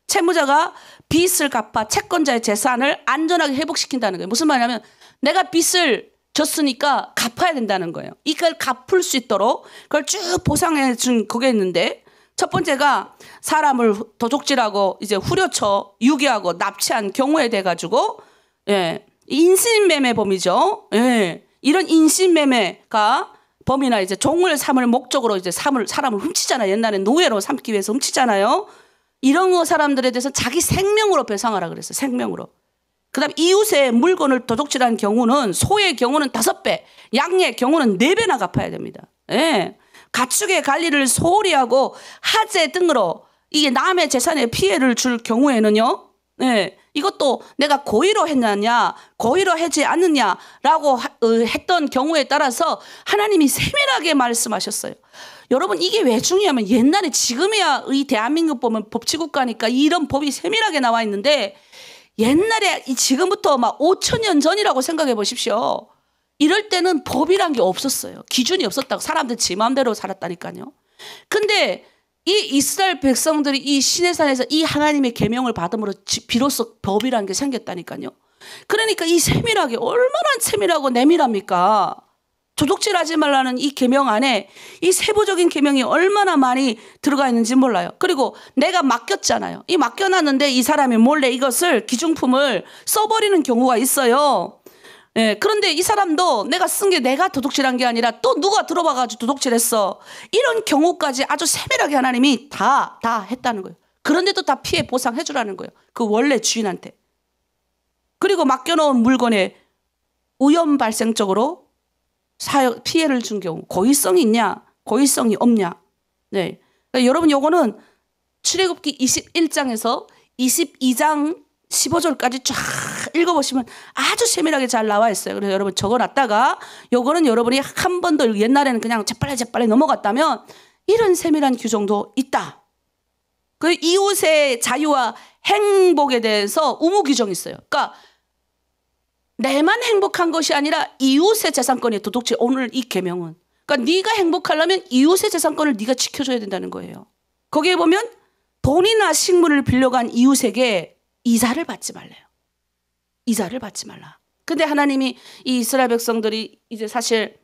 채무자가 빚을 갚아 채권자의 재산을 안전하게 회복시킨다는 거예요. 무슨 말이냐면 내가 빚을 졌으니까 갚아야 된다는 거예요. 이걸 갚을 수 있도록 그걸 쭉 보상해 준 그게 있는데, 첫 번째가 사람을 도둑질하고 이제 후려쳐 유기하고 납치한 경우에 돼 가지고 인신매매 범이죠. 이런 인신매매가 범이나 이제 종을 삼을 목적으로 이제 사람을 훔치잖아요. 옛날에 노예로 삼기 위해서 훔치잖아요. 이런 사람들에 대해서 자기 생명으로 배상하라 그랬어요. 생명으로. 그다음 이웃의 물건을 도둑질한 경우는 소의 경우는 5배, 양의 경우는 4배나 갚아야 됩니다. 가축의 관리를 소홀히 하고 하재 등으로 이게 남의 재산에 피해를 줄 경우에는요. 이것도 내가 고의로 했느냐 고의로 하지 않느냐라고 했던 경우에 따라서 하나님이 세밀하게 말씀하셨어요. 여러분, 이게 왜 중요하면 옛날에, 지금이야 이 대한민국 보면 법치국가니까 이런 법이 세밀하게 나와 있는데 옛날에 지금부터 막 5,000년 전이라고 생각해 보십시오. 이럴 때는 법이란 게 없었어요. 기준이 없었다고. 사람들 지 마음대로 살았다니까요. 근데 이 이스라엘 백성들이 이 시내산에서 이 하나님의 계명을 받음으로 비로소 법이란 게 생겼다니까요. 그러니까 이 세밀하게 얼마나 세밀하고 내밀합니까? 도둑질하지 말라는 이 계명 안에 이 세부적인 계명이 얼마나 많이 들어가 있는지 몰라요. 그리고 내가 맡겼잖아요. 이 맡겨놨는데 이 사람이 몰래 이것을 기중품을 써버리는 경우가 있어요. 예, 그런데 이 사람도 내가 쓴 게 내가 도둑질한 게 아니라 또 누가 들어봐가지고 도둑질했어. 이런 경우까지 아주 세밀하게 하나님이 다 했다는 거예요. 그런데도 다 피해 보상해 주라는 거예요. 그 원래 주인한테. 그리고 맡겨놓은 물건에 우연 발생적으로 피해를 준 경우 고의성이 있냐 고의성이 없냐. 네. 그러니까 여러분 요거는 출애굽기 21장에서 22장 15절까지 쫙 읽어보시면 아주 세밀하게 잘 나와 있어요. 그래서 여러분 적어놨다가 요거는 여러분이 한 번 더 옛날에는 그냥 재빨리 넘어갔다면 이런 세밀한 규정도 있다. 그 이웃의 자유와 행복에 대해서 의무 규정이 있어요. 그러니까 내만 행복한 것이 아니라 이웃의 재산권이 도둑질. 오늘 이 계명은 그러니까 네가 행복하려면 이웃의 재산권을 네가 지켜줘야 된다는 거예요. 거기에 보면 돈이나 식물을 빌려간 이웃에게 이자를 받지 말래요. 이자를 받지 말라. 근데 하나님이 이 이스라엘 백성들이 이제 사실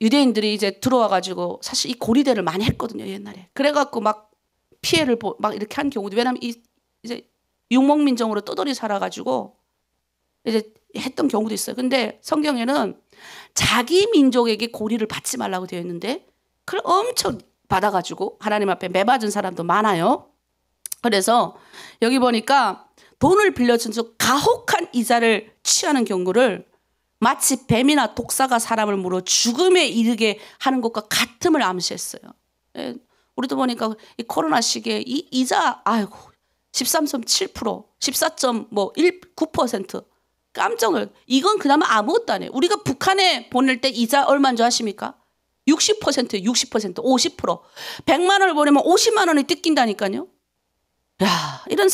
유대인들이 이제 들어와가지고 사실 이 고리대를 많이 했거든요 옛날에. 그래갖고 막 피해를 막 이렇게 한 경우도. 왜냐하면 이제 유목민정으로 떠돌이 살아가지고 이제 했던 경우도 있어요. 근데 성경에는 자기 민족에게 고리를 받지 말라고 되어 있는데 그걸 엄청 받아가지고 하나님 앞에 매맞은 사람도 많아요. 그래서 여기 보니까 돈을 빌려준 즉 가혹한 이자를 취하는 경우를 마치 뱀이나 독사가 사람을 물어 죽음에 이르게 하는 것과 같음을 암시했어요. 예, 우리도 보니까 이 코로나 시기에 이 이자 13.7%, 14.9% 깜짝을. 이건 그나마 아무것도 안 해요. 우리가 북한에 보낼 때 이자 얼마인 줄 아십니까? 60%예요. 60%, 50%. 100만 원을 보내면 50만 원이 뜯긴다니까요. 야, 이런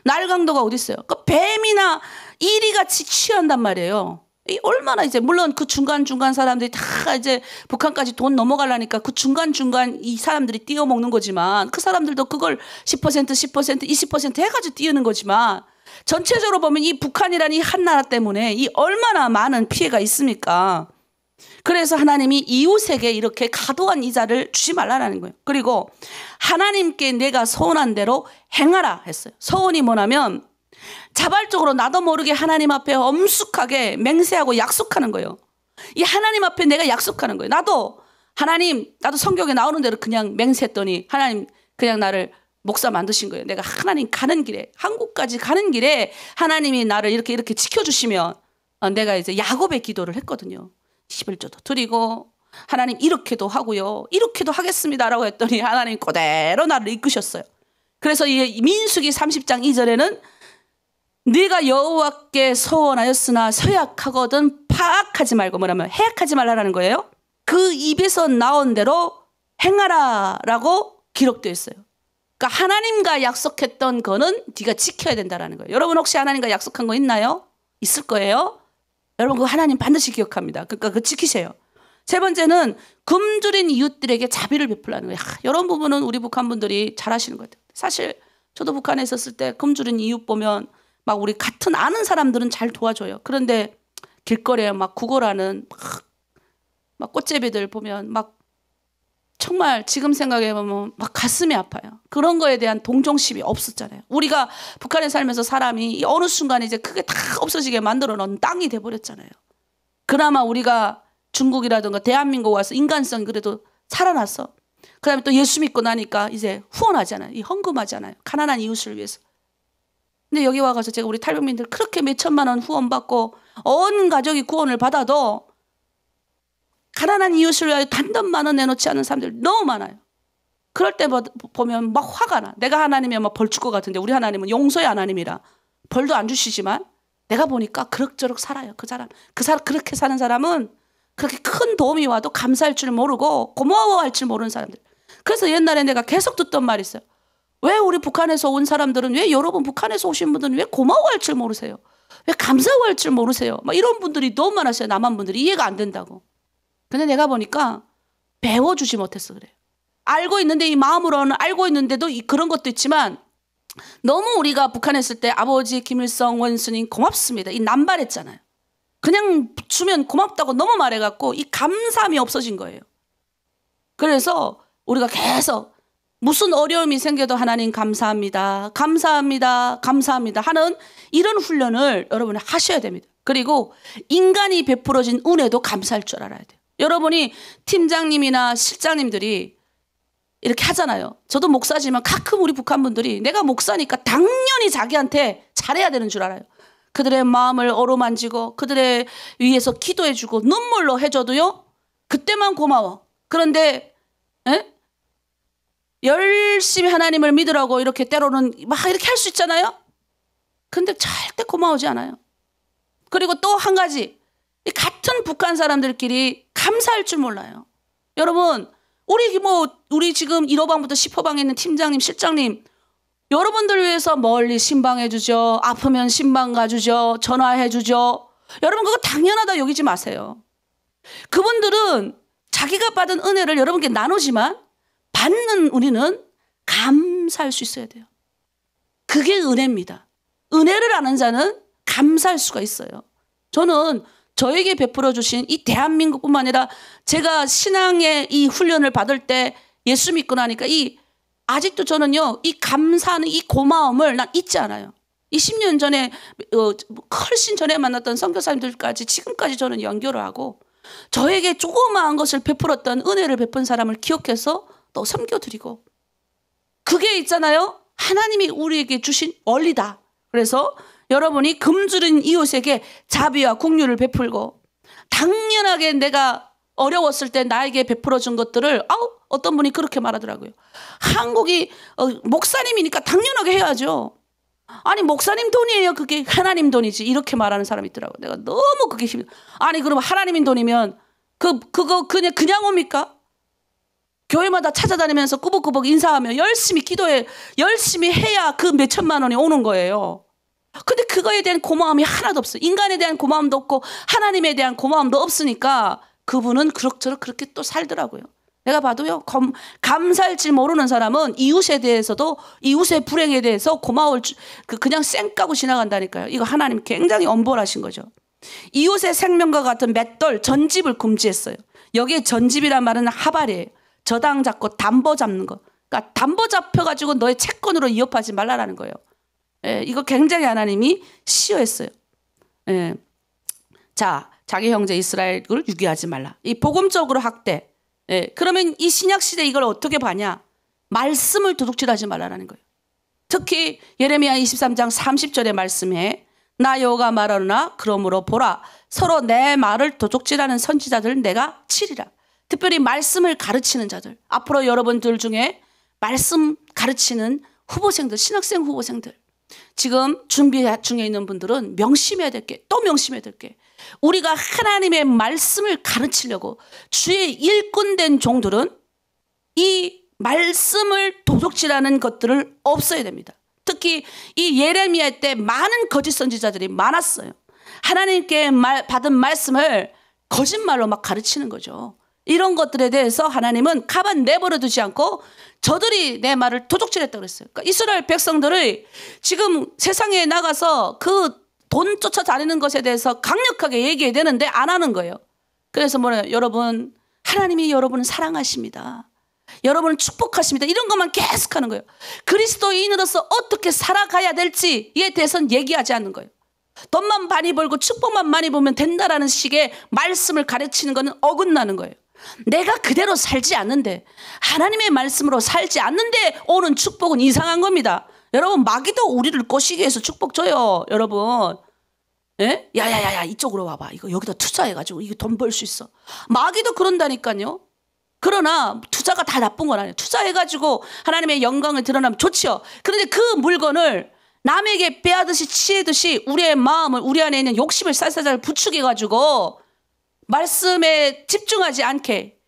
날강도가 어디 있어요? 그 뱀이나 이리같이 취한단 말이에요. 이 얼마나 이제 물론 그 중간 사람들이 다 이제 북한까지 돈 넘어가려니까 그 중간 이 사람들이 띄어먹는 거지만 그 사람들도 그걸 10%, 20% 해가지고 띄우는 거지만 전체적으로 보면 이 북한이라는 이 한 나라 때문에 이 얼마나 많은 피해가 있습니까? 그래서 하나님이 이웃에게 이렇게 과도한 이자를 주지 말라는 거예요. 그리고 하나님께 내가 서원한 대로 행하라 했어요. 서원이 뭐냐면 자발적으로 나도 모르게 하나님 앞에 엄숙하게 맹세하고 약속하는 거예요. 이 하나님 앞에 내가 약속하는 거예요. 나도 성경에 나오는 대로 그냥 맹세했더니 하나님 그냥 나를 목사 만드신 거예요. 내가 하나님 가는 길에 한국까지 가는 길에 하나님이 나를 이렇게 지켜주시면 내가 이제 야곱의 기도를 했거든요. 11조도 드리고 하나님 이렇게도 하고요. 이렇게도 하겠습니다라고 했더니 하나님 그대로 나를 이끄셨어요. 그래서 이 민수기 30장 2절에는 네가 여호와께 서원하였으나 서약하거든 파악하지 말고 뭐라면 해약하지 말라라는 거예요. 그 입에서 나온 대로 행하라라고 기록되어 있어요. 그러니까 하나님과 약속했던 거는 네가 지켜야 된다라는 거예요. 여러분 혹시 하나님과 약속한 거 있나요? 있을 거예요. 여러분 그거 하나님 반드시 기억합니다. 그러니까 그거 지키세요. 세 번째는 굶주린 이웃들에게 자비를 베풀라는 거예요. 이런 부분은 우리 북한 분들이 잘하시는 것 같아요. 사실 저도 북한에 있었을 때 굶주린 이웃 보면 막 우리 같은 아는 사람들은 잘 도와줘요. 그런데 길거리에 막 구걸하는 막 꽃제비들 보면 막 정말 지금 생각해보면 막 가슴이 아파요. 그런 거에 대한 동정심이 없었잖아요. 우리가 북한에 살면서 사람이 어느 순간에 이제 크게 다 없어지게 만들어 놓은 땅이 돼버렸잖아요. 그나마 우리가 중국이라든가 대한민국 와서 인간성 그래도 살아났어. 그 다음에 또 예수 믿고 나니까 이제 후원하잖아요. 이 헌금하잖아요. 가난한 이웃을 위해서. 근데 여기 와가서 제가 우리 탈북민들 그렇게 몇 천만 원 후원 받고 온 가족이 구원을 받아도 가난한 이웃을 위하여 단돈만 원 내놓지 않은 사람들 너무 많아요. 그럴 때 보면 막 화가 나. 내가 하나님이면 막 벌 줄 것 같은데 우리 하나님은 용서의 하나님이라 벌도 안 주시지만 내가 보니까 그럭저럭 살아요. 그 사람 그렇게 사는 사람은 그렇게 큰 도움이 와도 감사할 줄 모르고 고마워할 줄 모르는 사람들. 그래서 옛날에 내가 계속 듣던 말이 있어요. 왜 우리 북한에서 온 사람들은, 왜 여러분 북한에서 오신 분들은 왜 고마워할 줄 모르세요? 왜 감사할 줄 모르세요? 막 이런 분들이 너무 많았어요. 남한 분들이 이해가 안 된다고. 근데 내가 보니까 배워주지 못해서 그래요. 알고 있는데, 이 마음으로는 알고 있는데도 그런 것도 있지만, 너무 우리가 북한에 있을 때 아버지 김일성 원수님 고맙습니다, 이 남발했잖아요. 그냥 주면 고맙다고 너무 말해갖고 이 감사함이 없어진 거예요. 그래서 우리가 계속 무슨 어려움이 생겨도 하나님 감사합니다, 감사합니다, 감사합니다 하는 이런 훈련을 여러분이 하셔야 됩니다. 그리고 인간이 베풀어진 은혜도 감사할 줄 알아야 돼요. 여러분이 팀장님이나 실장님들이 이렇게 하잖아요. 저도 목사지만 가끔 우리 북한 분들이 내가 목사니까 당연히 자기한테 잘해야 되는 줄 알아요. 그들의 마음을 어루만지고 그들의 위해서 기도해주고 눈물로 해줘도요, 그때만 고마워. 그런데 열심히 하나님을 믿으라고 이렇게 때로는 막 이렇게 할 수 있잖아요. 근데 절대 고마우지 않아요. 그리고 또 한 가지, 같은 북한 사람들끼리 감사할 줄 몰라요. 여러분, 우리 지금 1호방부터 10호방에 있는 팀장님, 실장님, 여러분들 위해서 멀리 신방해 주죠. 아프면 신방 가주죠. 전화해 주죠. 여러분, 그거 당연하다 여기지 마세요. 그분들은 자기가 받은 은혜를 여러분께 나누지만 받는 우리는 감사할 수 있어야 돼요. 그게 은혜입니다. 은혜를 아는 자는 감사할 수가 있어요. 저는 저에게 베풀어 주신 이 대한민국뿐만 아니라 제가 신앙의 이 훈련을 받을 때 예수 믿고 나니까 아직도 저는요, 이 감사하는 이 고마움을 난 잊지 않아요. 이 10년 전에 훨씬 전에 만났던 선교사님들까지 지금까지 저는 연결을 하고 저에게 조그마한 것을 베풀었던, 은혜를 베푼 사람을 기억해서 또 섬겨드리고, 그게 있잖아요, 하나님이 우리에게 주신 원리다. 그래서 여러분이 굶주린 이웃에게 자비와 긍휼을 베풀고, 당연하게 내가 어려웠을 때 나에게 베풀어 준 것들을, 어떤 분이 그렇게 말하더라고요. 한국이 목사님이니까 당연하게 해야죠. 아니, 목사님 돈이에요, 그게 하나님 돈이지, 이렇게 말하는 사람이 있더라고요. 내가 너무 그게 아니, 그러면 하나님 돈이면 그거 그냥 옵니까? 교회마다 찾아다니면서 꾸벅꾸벅 인사하며 열심히 기도해, 열심히 해야 그 몇천만 원이 오는 거예요. 근데 그거에 대한 고마움이 하나도 없어요. 인간에 대한 고마움도 없고 하나님에 대한 고마움도 없으니까 그분은 그럭저럭 그렇게 또 살더라고요. 내가 봐도요, 감사할 줄 모르는 사람은 이웃에 대해서도, 이웃의 불행에 대해서 고마울 줄, 그냥 쌩까고 지나간다니까요. 이거 하나님 굉장히 엄벌하신 거죠. 이웃의 생명과 같은 맷돌, 전집을 금지했어요. 여기에 전집이란 말은 하발이에요. 저당 잡고 담보 잡는 거. 그러니까 담보 잡혀가지고 너의 채권으로 위협하지 말라라는 거예요. 이거 굉장히 하나님이 시효했어요. 자, 자기 형제 이스라엘을 유기하지 말라. 이 복음적으로 학대. 그러면 이 신약시대 이걸 어떻게 봐냐? 말씀을 도둑질하지 말라라는 거예요. 특히 예레미야 23장 30절의 말씀에 나 여호와가 말하노라, 그러므로 보라, 서로 내 말을 도둑질하는 선지자들을 내가 치리라. 특별히 말씀을 가르치는 자들, 앞으로 여러분들 중에 말씀 가르치는 후보생들, 신학생 후보생들, 지금 준비 중에 있는 분들은 명심해야 될 게, 또 명심해야 될 게, 우리가 하나님의 말씀을 가르치려고 주의 일꾼된 종들은 이 말씀을 도둑질하는 것들을 없어야 됩니다. 특히 이 예레미야 때 많은 거짓 선지자들이 많았어요. 하나님께 받은 말씀을 거짓말로 막 가르치는 거죠. 이런 것들에 대해서 하나님은 가만 내버려 두지 않고 저들이 내 말을 도둑질했다고 그랬어요. 그러니까 이스라엘 백성들이 지금 세상에 나가서 그 돈 쫓아다니는 것에 대해서 강력하게 얘기해야 되는데 안 하는 거예요. 그래서 뭐래요? 여러분, 하나님이 여러분을 사랑하십니다. 여러분을 축복하십니다. 이런 것만 계속 하는 거예요. 그리스도인으로서 어떻게 살아가야 될지에 대해서는 얘기하지 않는 거예요. 돈만 많이 벌고 축복만 많이 보면 된다라는 식의 말씀을 가르치는 것은 어긋나는 거예요. 내가 그대로 살지 않는데, 하나님의 말씀으로 살지 않는데 오는 축복은 이상한 겁니다. 여러분, 마귀도 우리를 꼬시기 위해서 축복 줘요. 여러분, 야야야야, 이쪽으로 와봐, 이거 여기다 투자해가지고 이거 돈 벌 수 있어. 마귀도 그런다니까요. 그러나 투자가 다 나쁜 건 아니에요. 투자해가지고 하나님의 영광을 드러나면 좋죠. 그런데 그 물건을 남에게 빼앗듯이 취해듯이 우리의 마음을, 우리 안에 있는 욕심을 살살살 부추겨가지고 말씀에 집중하지 않게.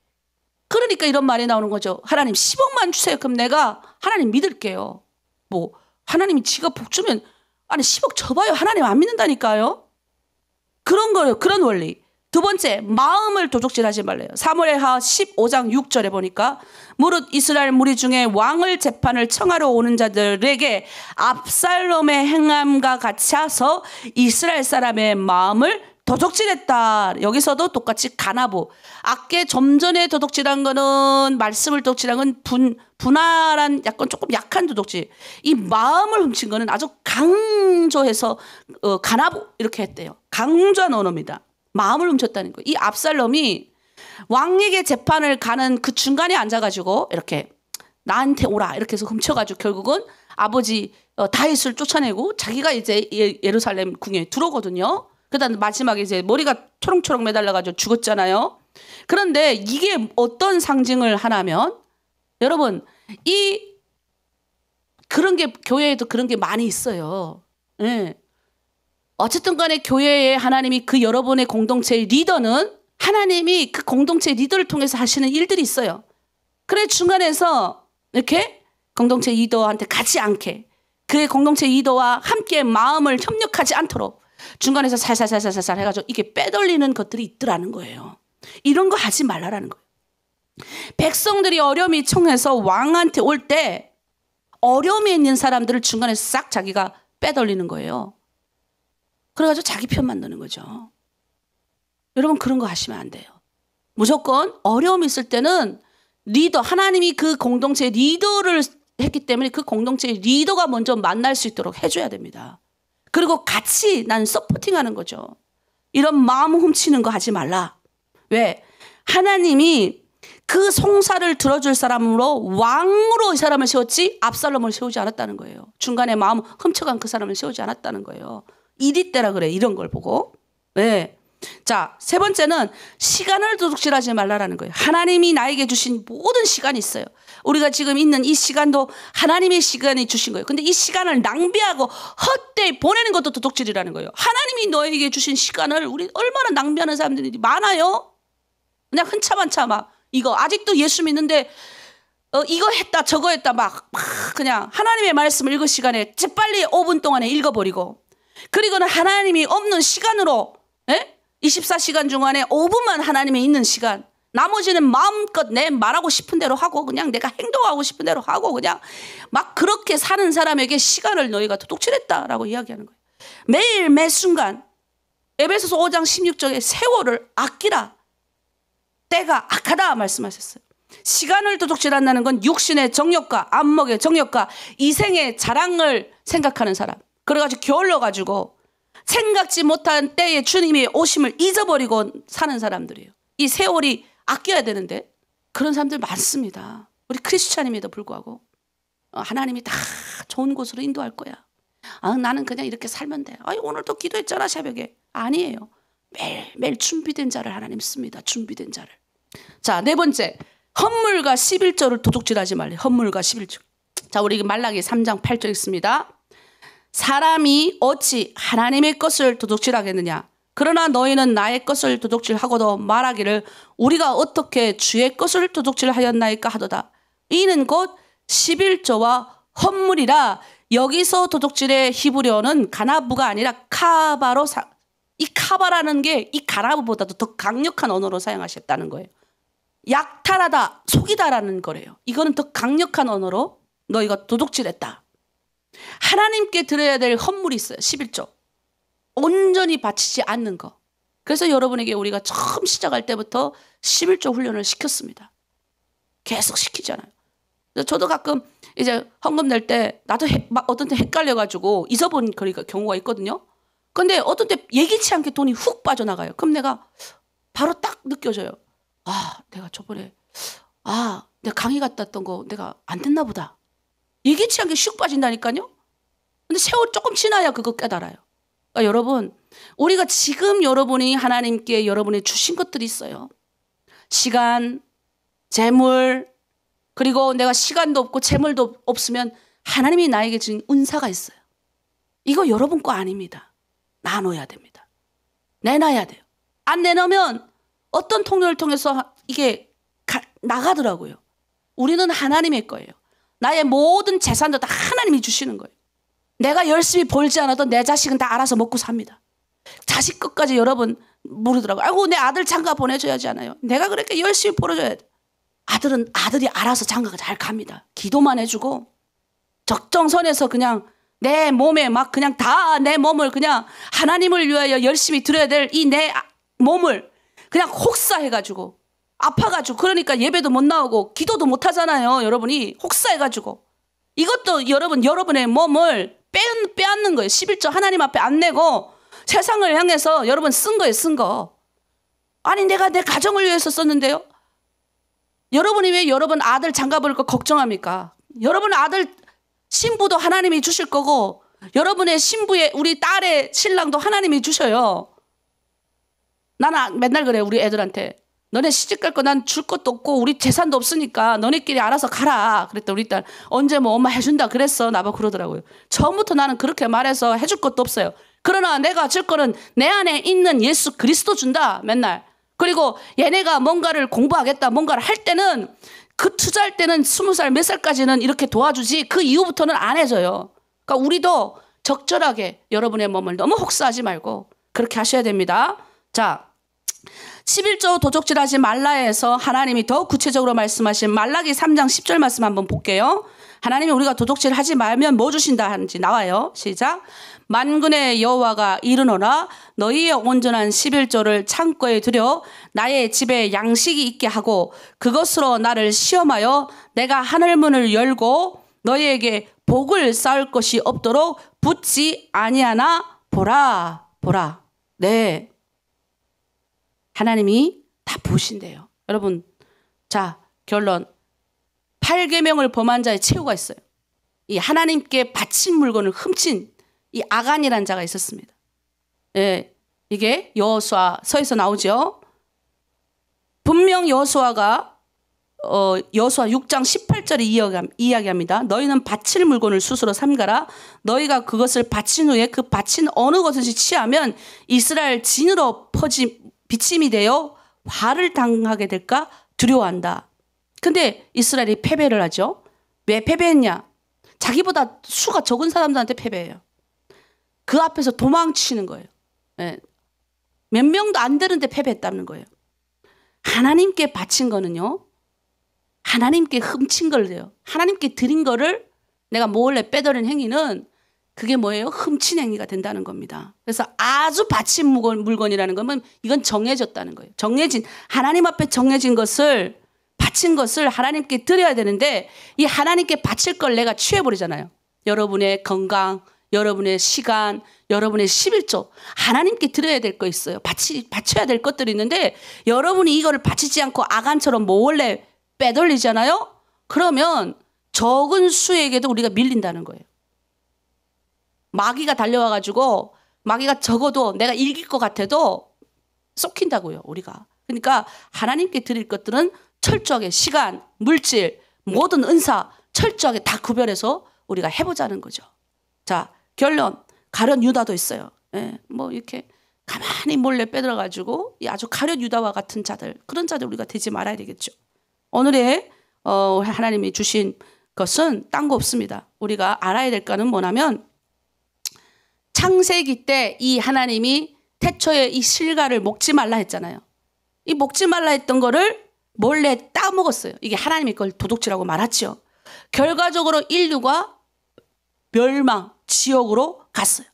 그러니까 이런 말이 나오는 거죠. 하나님 10억만 주세요. 그럼 내가 하나님 믿을게요. 뭐 하나님이 지가 복 주면 아니 10억 줘봐요. 하나님 안 믿는다니까요. 그런 거예요. 그런 원리. 두 번째, 마음을 도적질하지 말래요. 사무엘하 15장 6절에 보니까 무릇 이스라엘 무리 중에 왕을 재판을 청하러 오는 자들에게 압살롬의 행함과 같이 하서 이스라엘 사람의 마음을 도적질했다. 여기서도 똑같이 가나부. 아까 좀 전에 도적질한 거는 말씀을 도적질한 건 분할한 약간 조금 약한 도적질. 이 마음을 훔친 거는 아주 강조해서 가나부 이렇게 했대요. 강조한 언어입니다. 마음을 훔쳤다는 거예요. 이 압살롬이 왕에게 재판을 가는 그 중간에 앉아가지고 이렇게 나한테 오라 이렇게 해서 훔쳐가지고 결국은 아버지 다윗을 쫓아내고 자기가 이제 예루살렘 궁에 들어오거든요. 그다음 마지막에 이제 머리가 초롱초롱 매달려가지고 죽었잖아요. 그런데 이게 어떤 상징을 하냐면 여러분 그런 게 교회에도 그런 게 많이 있어요. 네. 어쨌든 간에 교회에 하나님이 그 여러분의 공동체의 리더는 하나님이 그 공동체 리더를 통해서 하시는 일들이 있어요. 그래 중간에서 이렇게 공동체 리더한테 가지 않게 그의 공동체 리더와 함께 마음을 협력하지 않도록 중간에서 살살살살살 해가지고 이게 빼돌리는 것들이 있더라는 거예요. 이런 거 하지 말라라는 거예요. 백성들이 어려움이 청해서 왕한테 올 때 어려움에 있는 사람들을 중간에 싹 자기가 빼돌리는 거예요. 그래가지고 자기 편 만드는 거죠. 여러분 그런 거 하시면 안 돼요. 무조건 어려움이 있을 때는 리더, 하나님이 그 공동체 리더를 했기 때문에 그 공동체 리더가 먼저 만날 수 있도록 해줘야 됩니다. 그리고 같이 난 서포팅하는 거죠. 이런 마음 훔치는 거 하지 말라. 왜? 하나님이 그 송사를 들어줄 사람으로 왕으로 이 사람을 세웠지 압살롬을 세우지 않았다는 거예요. 중간에 마음 훔쳐간 그 사람을 세우지 않았다는 거예요. 이리 때라 그래. 이런 걸 보고. 네. 자, 세 번째는 시간을 도둑질하지 말라라는 거예요. 하나님이 나에게 주신 모든 시간이 있어요. 우리가 지금 있는 이 시간도 하나님의 시간이 주신 거예요. 근데 이 시간을 낭비하고 헛되이 보내는 것도 도둑질이라는 거예요. 하나님이 너에게 주신 시간을 우리 얼마나 낭비하는 사람들이 많아요. 그냥 흔차만차 막 이거 아직도 예수 믿는데 이거 했다 저거 했다 막 그냥 하나님의 말씀을 읽을 시간에 재빨리 5분 동안에 읽어버리고 그리고는 하나님이 없는 시간으로 24시간 중간에 5분만 하나님이 있는 시간 나머지는 마음껏 내 말하고 싶은 대로 하고 그냥 내가 행동하고 싶은 대로 하고 그냥 막 그렇게 사는 사람에게 시간을 너희가 도둑질했다라고 이야기하는 거예요. 매일 매 순간 에베소서 5장 16절에 세월을 아끼라 때가 악하다 말씀하셨어요. 시간을 도둑질한다는 건 육신의 정욕과 안목의 정욕과 이생의 자랑을 생각하는 사람 그래가지고 게을러가지고 생각지 못한 때에 주님의 오심을 잊어버리고 사는 사람들이에요. 이 세월이 아껴야 되는데 그런 사람들 많습니다. 우리 크리스찬임에도 불구하고 하나님이 다 좋은 곳으로 인도할 거야. 나는 그냥 이렇게 살면 돼. 오늘도 기도했잖아 새벽에. 아니에요. 매일 준비된 자를 하나님 씁니다. 준비된 자를. 자, 네 번째 헌물과 11조를 도둑질하지 말래. 헌물과 11조. 자, 우리 말라기 3장 8절 있습니다. 사람이 어찌 하나님의 것을 도둑질하겠느냐. 그러나 너희는 나의 것을 도둑질하고도 말하기를 우리가 어떻게 주의 것을 도둑질하였나이까 하도다. 이는 곧 11조와 헌물이라. 여기서 도둑질의 히브리어는 가나부가 아니라 카바로 이 카바라는 게 이 가나부보다도 더 강력한 언어로 사용하셨다는 거예요. 약탈하다, 속이다라는 거래요. 이거는 더 강력한 언어로 너희가 도둑질했다. 하나님께 드려야 될 헌물이 있어요. 11조. 온전히 바치지 않는 거. 그래서 여러분에게 우리가 처음 시작할 때부터 11조 훈련을 시켰습니다. 계속 시키잖아요. 저도 가끔 이제 헌금 낼 때 나도 막 어떤 때 헷갈려가지고 잊어버린 경우가 있거든요. 근데 어떤 때 예기치 않게 돈이 훅 빠져나가요. 그럼 내가 바로 딱 느껴져요. 내가 저번에 내가 강의 갔다 왔던 거 내가 안 됐나 보다. 예기치 않게 슉 빠진다니까요. 근데 세월 조금 지나야 그거 깨달아요. 그러니까 여러분 우리가 지금 여러분이 하나님께 여러분이 주신 것들이 있어요. 시간, 재물 그리고 내가 시간도 없고 재물도 없으면 하나님이 나에게 주신 은사가 있어요. 이거 여러분 거 아닙니다. 나눠야 됩니다. 내놔야 돼요. 안 내놓으면 어떤 통로를 통해서 이게 나가더라고요. 우리는 하나님의 거예요. 나의 모든 재산도 다 하나님이 주시는 거예요. 내가 열심히 벌지 않아도 내 자식은 다 알아서 먹고 삽니다. 자식 끝까지 여러분 모르더라고요. 아이고 내 아들 장가 보내줘야지 않아요. 내가 그렇게 열심히 벌어줘야 돼. 아들이 알아서 장가가 잘 갑니다. 기도만 해주고 적정선에서 그냥 내 몸에 막 그냥 다 내 몸을 그냥 하나님을 위하여 열심히 드려야 될 이 내 몸을 그냥 혹사해가지고 아파가지고 그러니까 예배도 못 나오고 기도도 못 하잖아요. 여러분이 혹사해가지고 이것도 여러분의 몸을 빼앗는 거예요. 11조 하나님 앞에 안 내고 세상을 향해서 여러분 쓴 거예요. 쓴 거. 아니 내가 내 가정을 위해서 썼는데요. 여러분이 왜 여러분 아들 장가볼 거 걱정합니까? 여러분 아들 신부도 하나님이 주실 거고 여러분의 신부의 우리 딸의 신랑도 하나님이 주셔요. 나는 맨날 그래 우리 애들한테. 너네 시집갈 거 난 줄 것도 없고 우리 재산도 없으니까 너네끼리 알아서 가라. 그랬더니 우리 딸 언제 뭐 엄마 해준다 그랬어. 나보고 그러더라고요. 처음부터 나는 그렇게 말해서 해줄 것도 없어요. 그러나 내가 줄 거는 내 안에 있는 예수 그리스도 준다. 맨날. 그리고 얘네가 뭔가를 공부하겠다. 뭔가를 할 때는 그 투자할 때는 20살 몇 살까지는 이렇게 도와주지 그 이후부터는 안 해줘요. 그러니까 우리도 적절하게 여러분의 몸을 너무 혹사하지 말고 그렇게 하셔야 됩니다. 자, 11조 도적질하지 말라에서 하나님이 더 구체적으로 말씀하신 말라기 3장 10절 말씀 한번 볼게요. 하나님이 우리가 도적질하지 말면 뭐 주신다 하는지 나와요. 시작. 만군의 여호와가 이르노라 너희의 온전한 11조를 창고에 들여 나의 집에 양식이 있게 하고 그것으로 나를 시험하여 내가 하늘문을 열고 너희에게 복을 쌓을 것이 없도록 붙지 아니하나 보라. 보라. 네. 하나님이 다 보신대요. 여러분, 자, 결론. 8계명을 범한 자의 최후가 있어요. 이 하나님께 바친 물건을 훔친 이 아간이라는 자가 있었습니다. 예, 이게 여호수아서에서 나오죠. 분명 여호수아가 여호수아 6장 18절에 이야기합니다. 너희는 바칠 물건을 스스로 삼가라. 너희가 그것을 바친 후에 그 바친 어느 것든지 취하면 이스라엘 진으로 비침이 되어 화를 당하게 될까 두려워한다. 근데 이스라엘이 패배를 하죠. 왜 패배했냐? 자기보다 수가 적은 사람들한테 패배해요. 그 앞에서 도망치는 거예요. 예. 몇 명도 안 되는데 패배했다는 거예요. 하나님께 바친 거는요. 하나님께 훔친 걸요. 하나님께 드린 거를 내가 몰래 빼돌린 행위는 그게 뭐예요? 훔친 행위가 된다는 겁니다. 그래서 아주 바친 물건이라는 거면 이건 정해졌다는 거예요. 하나님 앞에 정해진 것을 바친 것을 하나님께 드려야 되는데 이 하나님께 바칠 걸 내가 취해버리잖아요. 여러분의 건강, 여러분의 시간, 여러분의 11조 하나님께 드려야 될 거 있어요. 바쳐야 될 것들이 있는데 여러분이 이거를 바치지 않고 아간처럼 몰래 빼돌리잖아요. 그러면 적은 수에게도 우리가 밀린다는 거예요. 마귀가 달려와가지고 마귀가 적어도 내가 이길 것 같아도 쏙힌다고요. 우리가. 그러니까 하나님께 드릴 것들은 철저하게 시간, 물질, 모든 은사 철저하게 다 구별해서 우리가 해보자는 거죠. 자, 결론. 가룟 유다도 있어요. 예, 뭐 이렇게 가만히 몰래 빼들어가지고 아주 가룟 유다와 같은 자들, 그런 자들 우리가 되지 말아야 되겠죠. 오늘의 하나님이 주신 것은 딴 거 없습니다. 우리가 알아야 될 거는 뭐냐면 창세기 때 이 하나님이 태초에 이 실과를 먹지 말라 했잖아요. 이 먹지 말라 했던 거를 몰래 따먹었어요. 이게 하나님의 걸 도둑질하고 말았죠. 결과적으로 인류가 멸망, 지옥으로 갔어요.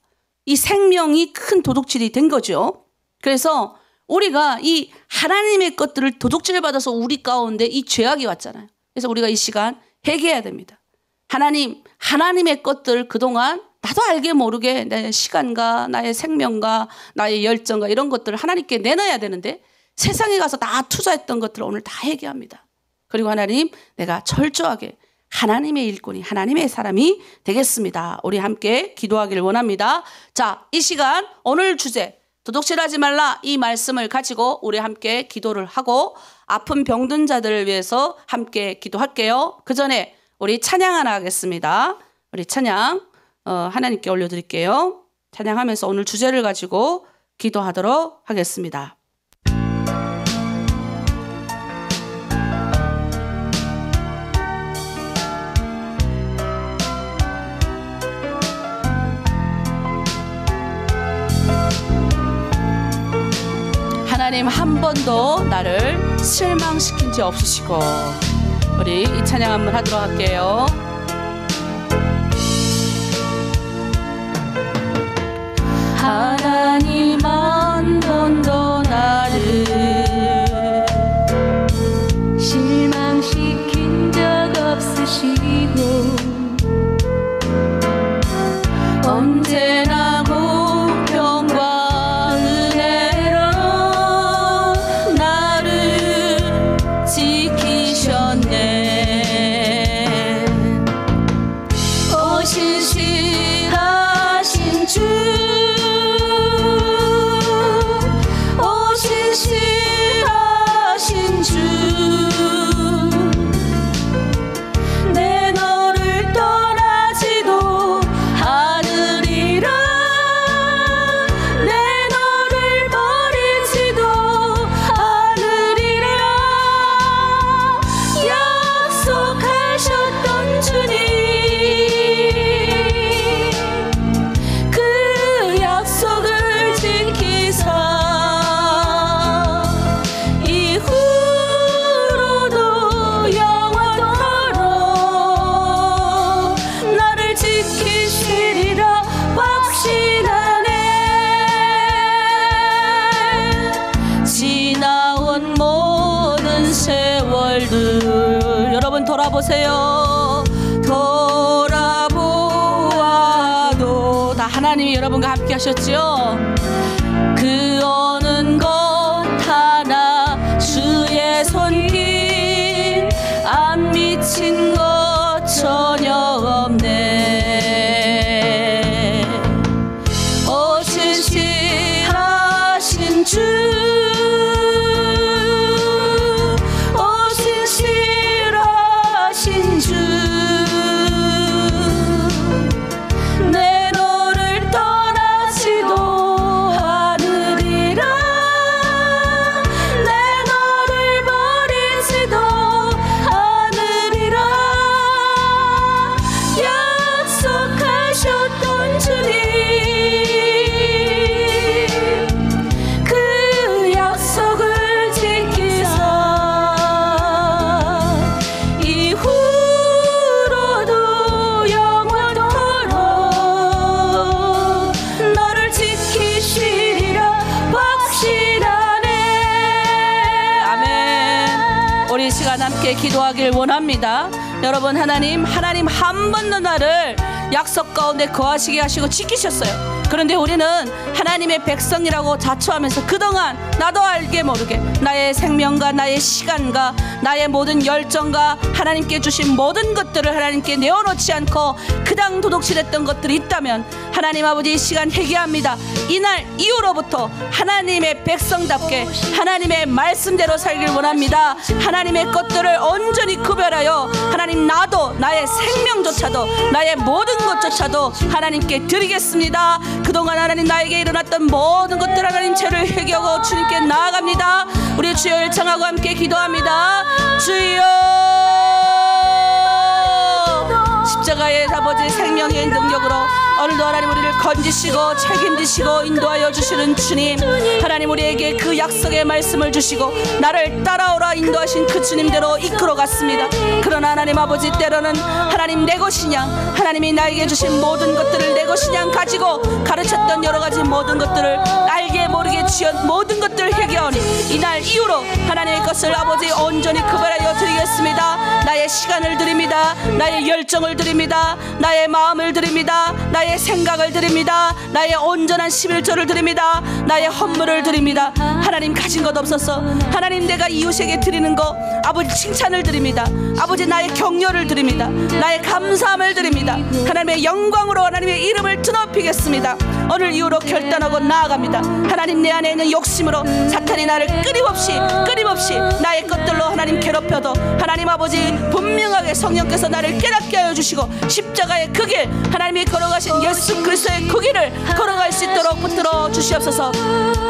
이 생명이 큰 도둑질이 된 거죠. 그래서 우리가 이 하나님의 것들을 도둑질 받아서 우리 가운데 이 죄악이 왔잖아요. 그래서 우리가 이 시간 회개해야 됩니다. 하나님의 것들 그동안 나도 알게 모르게 내 시간과 나의 생명과 나의 열정과 이런 것들을 하나님께 내놔야 되는데 세상에 가서 다 투자했던 것들을 오늘 다 회개합니다. 그리고 하나님, 내가 철저하게 하나님의 일꾼이, 하나님의 사람이 되겠습니다. 우리 함께 기도하기를 원합니다. 자, 이 시간 오늘 주제 도둑질하지 말라 이 말씀을 가지고 우리 함께 기도를 하고 아픈 병든 자들을 위해서 함께 기도할게요. 그 전에 우리 찬양 하나 하겠습니다. 우리 찬양 하나님께 올려드릴게요. 찬양하면서 오늘 주제를 가지고 기도하도록 하겠습니다. 하나님 한 번도 나를 실망시킨 지 없으시고. 우리 이 찬양 한번 하도록 할게요. 하나님 한 번도 나를 실망시킨 적 없으시고 언제나 공평과 은혜로 나를 지키셨네. 오 신실하신 주, 오 신실하신 주, 내 너를 떠나지도 않으리라. 내 너를 버리지도 않으리라. 약속하셨던 주님, 그 약속을 지키사 이후로도 영원토록 나를 지키시리라 확신하네. 지나온 모든 세월들 여러분 돌아보세요. 돌아보아도 다 하나님이 여러분과 함께 하셨지요. 그 어느 것 하나 주의 손길 안 미친 것 전혀 없네. 오 신실하신 주, 오 신실하신 주, 내 너를 떠나지도 않으리라. 내 너를 버리지도 않으리라. 약속하셨던 주님, 그 약속을 지키사 이후로도 영원토록 너를 지키시리라 확신하네. 아멘. 우리 이 시간 함께 기도하길 원합니다. 여러분, 하나님 한 번도 나를 약속 가운데 거하시게 하시고 지키셨어요. 그런데 우리는 하나님의 백성이라고 자처하면서 그동안 나도 알게 모르게 나의 생명과 나의 시간과 나의 모든 열정과 하나님께 주신 모든 것들을 하나님께 내어놓지 않고 그당 도둑질했던 것들이 있다면 하나님 아버지 이 시간 회개합니다. 이날 이후로부터 하나님의 백성답게 하나님의 말씀대로 살길 원합니다. 하나님의 것들을 온전히 구별하여 하나님 나도 나의 생명조차도 나의 모든 것조차도 하나님께 드리겠습니다. 그동안 하나님 나에게 일어났던 모든 것들 하나님 죄를 회개하고 주님께 나아갑니다. 우리 주여 일창하고 함께 기도합니다. 주여, 십자가의 아버지 생명의 능력으로 오늘도 하나님 우리를 건지시고 책임지시고 인도하여 주시는 주님, 하나님 우리에게 그 약속의 말씀을 주시고 나를 따라오라 인도하신 그 주님대로 이끌어 갔습니다. 그러나 하나님 아버지 때로는 하나님 내 것이냐, 하나님이 나에게 주신 모든 것들을 내 것이냐 가지고 가르쳤던 여러 가지 모든 것들을 알게 모르게 지은 모든 것들을 회개하니 이날 이후로 하나님의 것을 아버지 온전히 구별하여 드리겠습니다. 나의 시간을 드립니다. 나의 열정을 드립니다. 나의 마음을 드립니다. 나의 생각을 드립니다. 나의 온전한 11조를 드립니다. 나의 헌물을 드립니다. 하나님 가진 것 없어서 하나님 내가 이웃에게 드리는 거 아버지 칭찬을 드립니다. 아버지 나의 격려를 드립니다. 나의 감사함을 드립니다. 하나님의 영광으로 하나님의 이름을 드높이겠습니다. 오늘 이후로 결단하고 나아갑니다. 하나님 내 안에 있는 욕심으로 사탄이 나를 끊임없이 나의 것들로 하나님 괴롭혀도 하나님 아버지 분명하게 성령께서 나를 깨닫게 하여 주시고 십자가의 그 길 하나님이 걸어가신 예수 그리스도의 그 길을 걸어갈 수 있도록 붙들어 주시옵소서.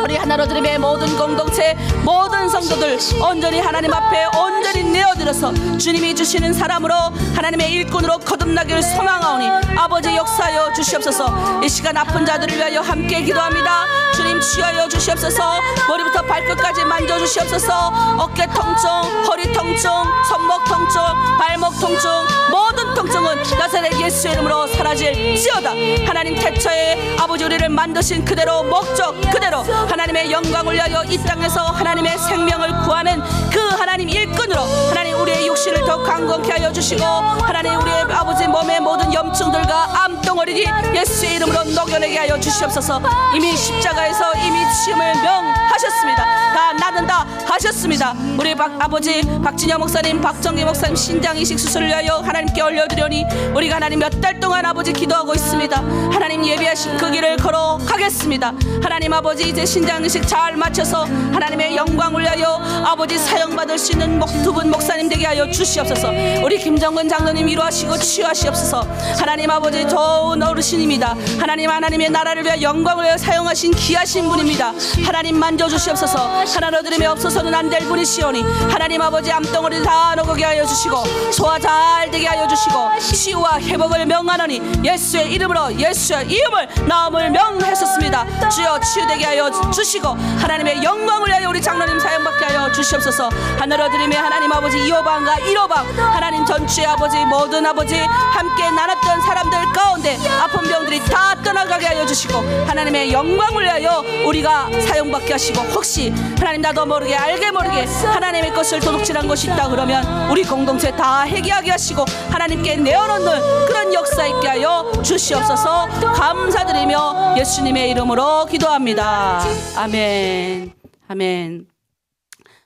우리 하나로 드림의 모든 공동체 모든 성도들 온전히 하나님 앞에 온전히 내어드려서 주님이 주시는 사람으로 하나님의 일꾼으로 거듭나기를 소망하오니 아버지 역사하여 주시옵소서. 이 시간 아픈 자들 자녀들을 위하여 함께 기도합니다. 주님 치유하여 주시옵소서. 머리부터 발끝까지 만져주시옵소서. 어깨 통증, 허리 통증, 손목 통증, 발목 통증, 모든 통증은 나사렛 예수의 이름으로 사라질지어다. 하나님 태초에 아버지 우리를 만드신 그대로, 목적 그대로 하나님의 영광을 위하여 이 땅에서 하나님의 생명을 구하는 그 하나님 일꾼으로 하나님 우리의 육신을 더 강건케 하여 주시고, 하나님 우리의 아버지 몸의 모든 염증들과 암덩어리니 예수의 이름으로 녹여내게 하여 주시옵소서. 이미 십자가에서 이미 치임을 명하셨습니다. 다 낫는다 하셨습니다. 우리 아버지 박진영 목사님, 박정기 목사님 신장이식 수술을 위하여 하나님께 올려드려니 우리가 하나님 몇 달 동안 아버지 기도하고 있습니다. 하나님 예비하신 그 길을 걸어가겠습니다. 하나님 아버지 이제 신장이식 잘 마쳐서 하나님의 영광을 위하여 아버지 사용받을 수 있는 두 분 목사님 되게 하여 주시옵소서. 우리 김정근 장로님 위로하시고 치유하시옵소서. 하나님 아버지 좋은 어르신입니다. 하나님의 나라를 위하여 영광을 위하여 사용하신 귀하신 분입니다. 하나님 만져주시옵소서. 하나님 드림에 없어서는 안 될 분이시오니 하나님 아버지 암덩어리를 다 녹게 하여 주시고 소화 잘 되게 하여 주시고 치유와 회복을 명하노니 예수의 이름으로, 예수의 이름을 나음을 명하셨습니다. 주여 치유되게 하여 주시고 하나님의 영광을 위하여 우리 장로님 사용받게 하여 주시옵소서. 하늘을 드림에 하나님 아버지 2호방과 1호방 하나님 전주의 아버지 모든 아버지 함께 나눴던 사람들 가운데 아픈 병들이 다 떠나가게 하여 주시고 하나님의 영광을 위하여 우리가 사용받게 하시고, 혹시 하나님 나도 모르게 알게 모르게 하나님의 것을 도둑질한 것이 있다 그러면 우리 공동체 다 회개하게 하시고 하나님께 내어놓는 그런 역사 있게 하여 주시옵소서. 감사드리며 예수님의 이름으로 기도합니다. 아멘. 아멘.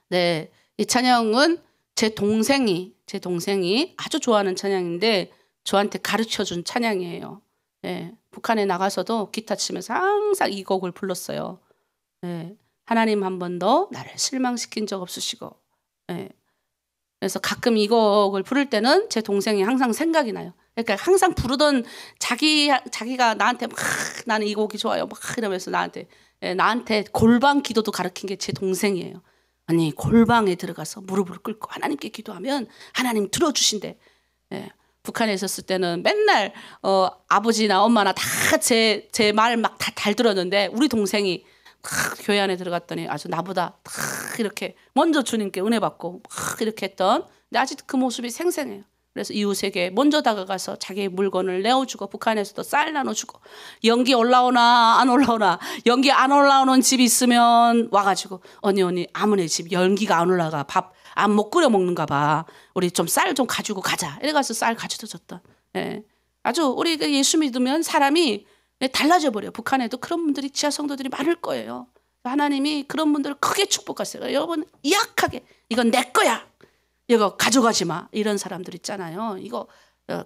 네, 이 찬양은 제 동생이 아주 좋아하는 찬양인데 저한테 가르쳐준 찬양이에요. 네, 북한에 나가서도 기타 치면서 항상 이 곡을 불렀어요. 네, 하나님 한 번도 나를 실망시킨 적 없으시고. 네, 그래서 가끔 이 곡을 부를 때는 제 동생이 항상 생각이 나요. 그러니까 항상 부르던 자기가 나한테 막 나는 이 곡이 좋아요 막 이러면서 나한테 골방 기도도 가르친 게 제 동생이에요. 아니 골방에 들어가서 무릎을 꿇고 하나님께 기도하면 하나님 들어주신대. 예, 북한에 있었을 때는 맨날 아버지나 엄마나 다 제 말 막 다 잘 들었는데 우리 동생이 교회 안에 들어갔더니 아주 나보다 다 이렇게 먼저 주님께 은혜 받고 막 이렇게 했던, 근데 아직 그 모습이 생생해요. 그래서 이웃에게 먼저 다가가서 자기의 물건을 내어주고 북한에서도 쌀 나눠주고, 연기 올라오나 안 올라오나, 연기 안 올라오는 집 있으면 와가지고 언니 아무네 집 연기가 안 올라가, 밥 안 못 끓여 먹는가 봐, 우리 좀 쌀 좀 가지고 가자 이래가서 쌀 가지고 줬던. 예, 아주 우리 예수 믿으면 사람이 달라져 버려요. 북한에도 그런 분들이 지하 성도들이 많을 거예요. 하나님이 그런 분들을 크게 축복하세요. 여러분 약하게 이건 내 거야, 이거 가져가지 마, 이런 사람들 있잖아요. 이거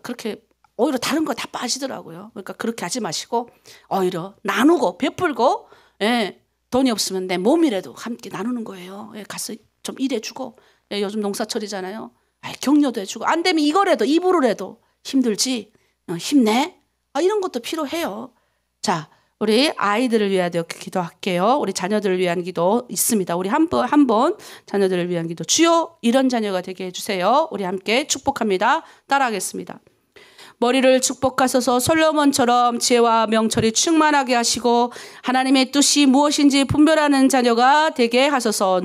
그렇게 오히려 다른 거 다 빠지더라고요. 그러니까 그렇게 하지 마시고 오히려 나누고 베풀고, 예, 돈이 없으면 내 몸이라도 함께 나누는 거예요. 예, 가서 좀 일해주고, 예, 요즘 농사철이잖아요. 격려도 해주고, 안 되면 이거라도 입으로라도 힘들지, 힘내, 이런 것도 필요해요. 자, 우리 아이들을 위하여 기도할게요. 우리 자녀들을 위한 기도 있습니다. 우리 한 번 자녀들을 위한 기도. 주여 이런 자녀가 되게 해주세요. 우리 함께 축복합니다. 따라하겠습니다. 머리를 축복하소서. 솔로몬처럼 지혜와 명철이 충만하게 하시고 하나님의 뜻이 무엇인지 분별하는 자녀가 되게 하소서.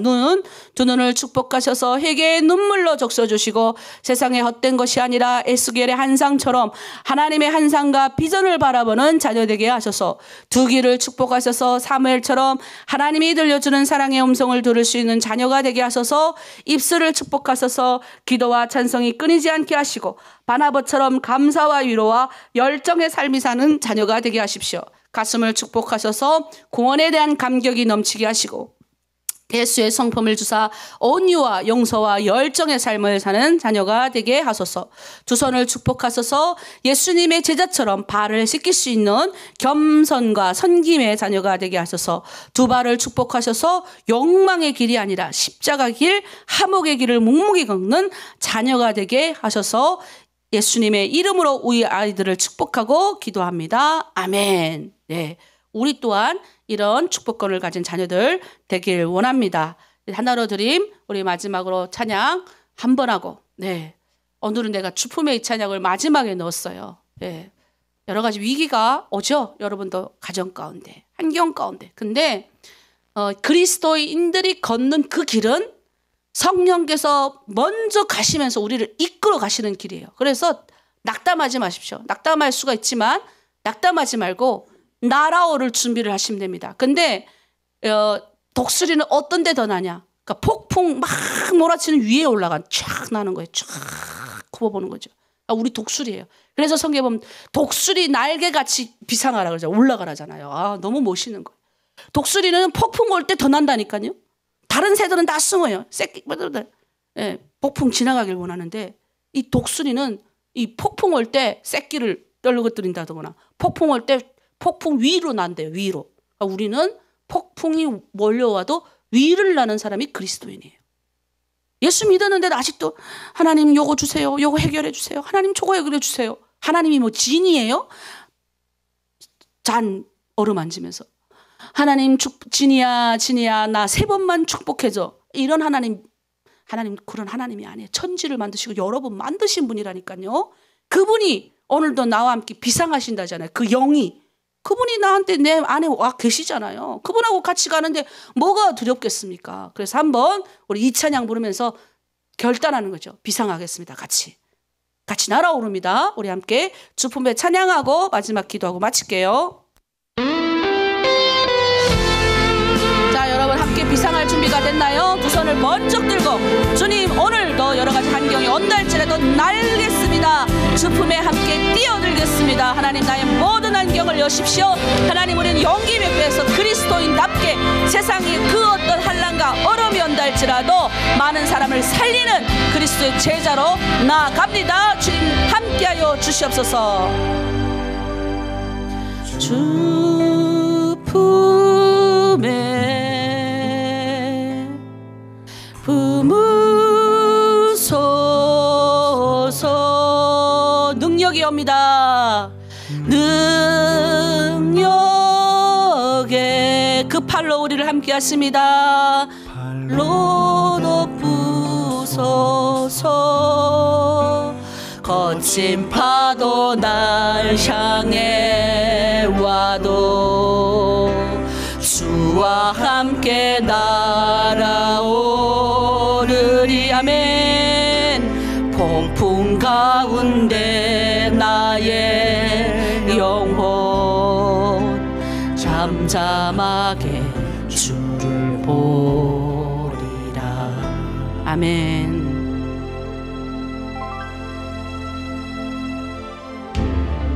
두 눈을 축복하셔서 회개의 눈물로 적셔주시고 세상의 헛된 것이 아니라 에스겔의 한상처럼 하나님의 한상과 비전을 바라보는 자녀 되게 하셔서. 두 귀를 축복하셔서 사무엘처럼 하나님이 들려주는 사랑의 음성을 들을 수 있는 자녀가 되게 하소서. 입술을 축복하셔서 기도와 찬송이 끊이지 않게 하시고 바나바처럼 감사와 위로와 열정의 삶이 사는 자녀가 되게 하십시오. 가슴을 축복하셔서 구원에 대한 감격이 넘치게 하시고 예수의 성품을 주사 온유와 용서와 열정의 삶을 사는 자녀가 되게 하소서. 두 손을 축복하소서 예수님의 제자처럼 발을 씻길 수 있는 겸손과 섬김의 자녀가 되게 하소서. 두 발을 축복하셔서 욕망의 길이 아니라 십자가 길, 하목의 길을 묵묵히 걷는 자녀가 되게 하셔서 예수님의 이름으로 우리 아이들을 축복하고 기도합니다. 아멘. 네, 우리 또한 이런 축복권을 가진 자녀들 되길 원합니다. 하나로 드림, 우리 마지막으로 찬양 한 번 하고, 네, 오늘은 내가 주품의 이 찬양을 마지막에 넣었어요. 네, 여러 가지 위기가 오죠. 여러분도 가정 가운데, 환경 가운데. 근데 그리스도인들이 걷는 그 길은 성령께서 먼저 가시면서 우리를 이끌어 가시는 길이에요. 그래서 낙담하지 마십시오. 낙담할 수가 있지만 낙담하지 말고 날아오를 준비를 하시면 됩니다. 근데 독수리는 어떤 데 더 나냐? 그러니까 폭풍 막 몰아치는 위에 올라간 쫙 나는 거예요. 쫙 굽어보는 거죠. 우리 독수리예요. 그래서 성경에 보면 독수리 날개같이 비상하라 그러죠. 올라가라잖아요. 너무 멋있는 거예요. 독수리는 폭풍 올 때 더 난다니까요. 다른 새들은 다 숨어요. 새끼들, 폭풍 지나가길 원하는데 이 독수리는 이 폭풍 올 때 새끼를 떨궈뜨린다거나 폭풍 올 때 폭풍 위로 난대요. 위로. 그러니까 우리는 폭풍이 몰려와도 위를 나는 사람이 그리스도인이에요. 예수 믿었는데도 아직도 하나님 요거 주세요. 요거 해결해 주세요. 하나님 저거 해결해 주세요. 하나님이 뭐 진이에요? 잔 어루만지면서 하나님 진이야 나 3번만 축복해줘. 이런 하나님 그런 하나님이 아니에요. 천지를 만드시고 여러 번 만드신 분이라니까요. 그분이 오늘도 나와 함께 비상하신다잖아요. 그 영이 그분이 나한테 내 안에 와 계시잖아요. 그분하고 같이 가는데 뭐가 두렵겠습니까? 그래서 한번 우리 이 찬양 부르면서 결단하는 거죠. 비상하겠습니다. 같이 날아오릅니다. 우리 함께 주품에 찬양하고 마지막 기도하고 마칠게요. 자, 여러분 함께 비상할 준비가 됐나요? 두 손을 번쩍 들고 주님 오늘도 여러 가지 환경이 온달지라도 날겠습니다. 주품에 함께 뛰어들겠습니다. 하나님 나의 모든 환경을 여십시오. 하나님 우리는 용기 맺고서 그리스도인답게 세상이 그 어떤 환난과 어려움이 온달지라도 많은 사람을 살리는 그리스도의 제자로 나아갑니다. 주님 함께하여 주시옵소서. 주품에 품으소서. 능력이 옵니다. 능력에 그 팔로 우리를 함께 하십니다. 팔로 덮으소서. 거친 파도 날 향해 와도 주와 함께 날아오르리. 아멘. 폭풍 가운데 나의 영혼 잠잠하게 주를 보리라. 아멘.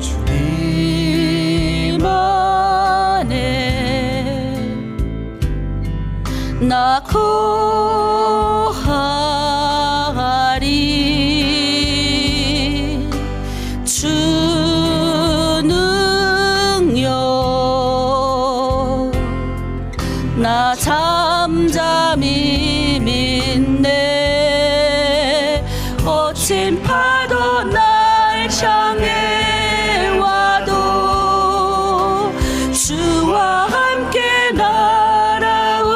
주님 안에 나 거하리. 주 능력 나 잠잠히 믿네. 거친 파도 날 향해 와도 주와 함께 날아오르리.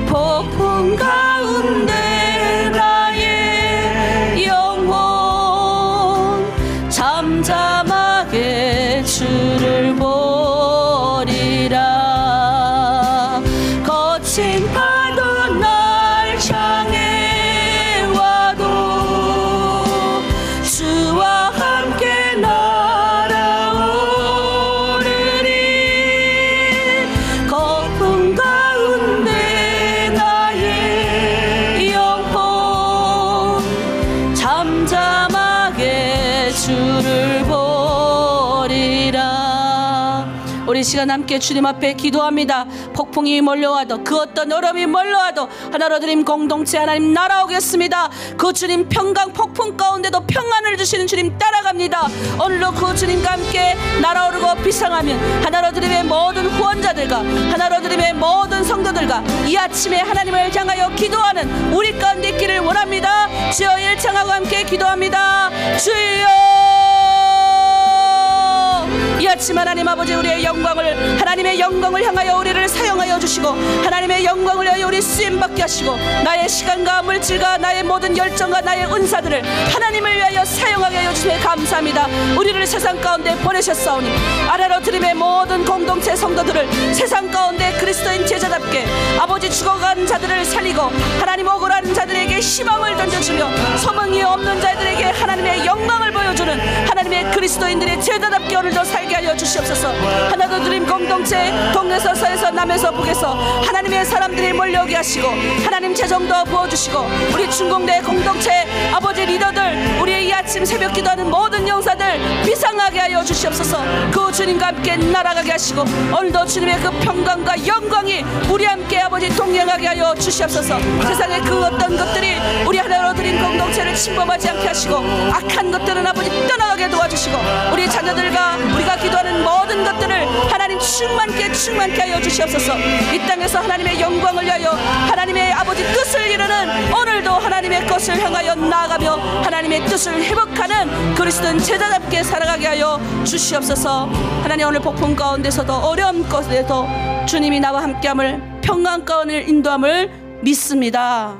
폭풍 가운데 나의 영혼 잠잠하게 주를 보리라. 거친 파도 날 향해 와도 주와 함께 날아오르리. 거품 가운데 나의 영혼 잠잠하게 주를 보리라. 우리 시간 함께 주님 앞에 기도합니다. 폭풍이 몰려와도 그 어떤 어려움이 몰려와도 하나로 드림 공동체 하나님 날아오겠습니다. 그 주님 평강 폭풍 가운데도 평안을 주시는 주님 따라갑니다. 오늘도 그 주님과 함께 날아오르고 비상하면 하나로 드림의 모든 후원자들과 하나로 드림의 모든 성도들과 이 아침에 하나님을 향하여 기도하는 우리 가운데 있기를 원합니다. 주여 일창하고 함께 기도합니다. 주여 이 아침 하나님 아버지 우리의 영광을 하나님의 영광을 향하여 우리를 사용하여 주시고 하나님의 영광을 위하여 우리 쓰임받게 하시고 나의 시간과 물질과 나의 모든 열정과 나의 은사들을 하나님을 위하여 사용하게 하여 주시며 감사합니다. 우리를 세상 가운데 보내셨사오니 아래로 드림의 모든 공동체 성도들을 세상 가운데 그리스도인 제자답게 아버지 죽어간 자들을 살리고 하나님 억울한 자들에게 희망을 던져주며 소망이 없는 자들에게 하나님의 영광을 보여주는 하나님의 그리스도인들의 제자답게 오늘도 살게 하여 주시옵소서. 하나도 드림 공동체 동에서 서에서 남에서 북에서 하나님의 사람들이 몰려오게 하시고 하나님 재정도 부어주시고 우리 중공대 공동체 아버지 리더들 우리의 이 아침 새벽 기도하는 모든 영사들 비상하게 하여 주시옵소서. 그 주님과 함께 날아가게 하시고 오늘도 주님의 그 평강과 영광이 우리 함께 아버지 동행하게 하여 주시옵소서. 세상의 그 어떤 것들이 우리 하나로 드린 공동체를 침범하지 않게 하시고 악한 것들은 아버지 떠나가게 도와주시고 우리 자녀들과 우리가 기도하는 모든 것들을 하나님 충만케 하여 주시옵소서. 이 땅에서 하나님의 영광을 위하여 하나님의 아버지 뜻을 이루는 오늘도 하나님의 것을 향하여 나아가며 하나님의 뜻을 회복하는 그리스도인 제자답게 살아가게 하여 주시옵소서. 하나님 오늘 폭풍 가운데서도 어려움 가운데도 주님이 나와 함께함을 평강 가운데 인도함을 믿습니다.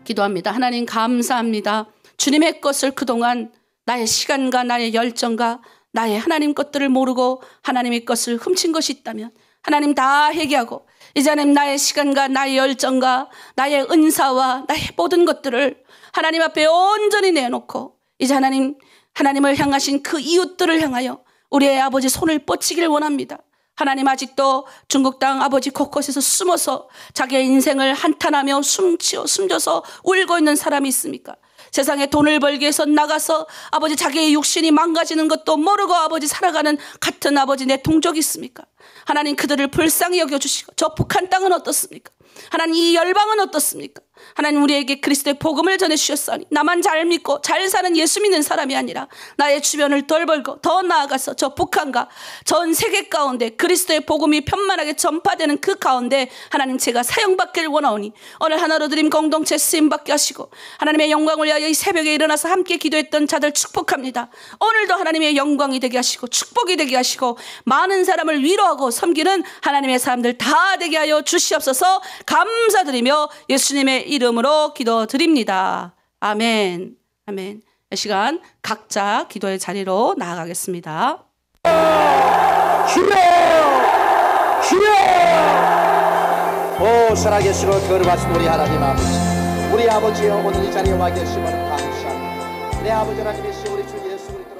기도합니다. 하나님 감사합니다. 주님의 것을 그동안 나의 시간과 나의 열정과 나의 하나님 것들을 모르고 하나님의 것을 훔친 것이 있다면 하나님 다 회개하고 이제 하나님 나의 시간과 나의 열정과 나의 은사와 나의 모든 것들을 하나님 앞에 온전히 내놓고 이제 하나님을 향하신 그 이웃들을 향하여 우리의 아버지 손을 뻗치기를 원합니다. 하나님 아직도 중국 땅 아버지 곳곳에서 숨어서 자기의 인생을 한탄하며 숨져서 울고 있는 사람이 있습니까? 세상에 돈을 벌기 위해서 나가서 아버지 자기의 육신이 망가지는 것도 모르고 아버지 살아가는 같은 아버지 내 동족이 있습니까? 하나님 그들을 불쌍히 여겨주시고 저 북한 땅은 어떻습니까? 하나님 이 열방은 어떻습니까? 하나님 우리에게 그리스도의 복음을 전해주셨사니 나만 잘 믿고 잘 사는 예수 믿는 사람이 아니라 나의 주변을 덜 벌고 더 나아가서 저 북한과 전 세계 가운데 그리스도의 복음이 편만하게 전파되는 그 가운데 하나님 제가 사용받기를 원하오니 오늘 하나로 드림 공동체 쓰임받게 하시고 하나님의 영광을 위하여 이 새벽에 일어나서 함께 기도했던 자들 축복합니다. 오늘도 하나님의 영광이 되게 하시고 축복이 되게 하시고 많은 사람을 위로하고 섬기는 하나님의 사람들 다 되게 하여 주시옵소서. 감사드리며 예수님의 이름으로 기도드립니다. 아멘. 아멘. 이 시간 각자 기도의 자리로 나아가겠습니다. 주여! 주여! 오 살아계시고 거룩하신 우리 하나님 아버지, 우리 아버지여 오늘 이 자리에 와 계심을 감사합니다. 내 아버지 하나님이시 우리 주 예수 그리스도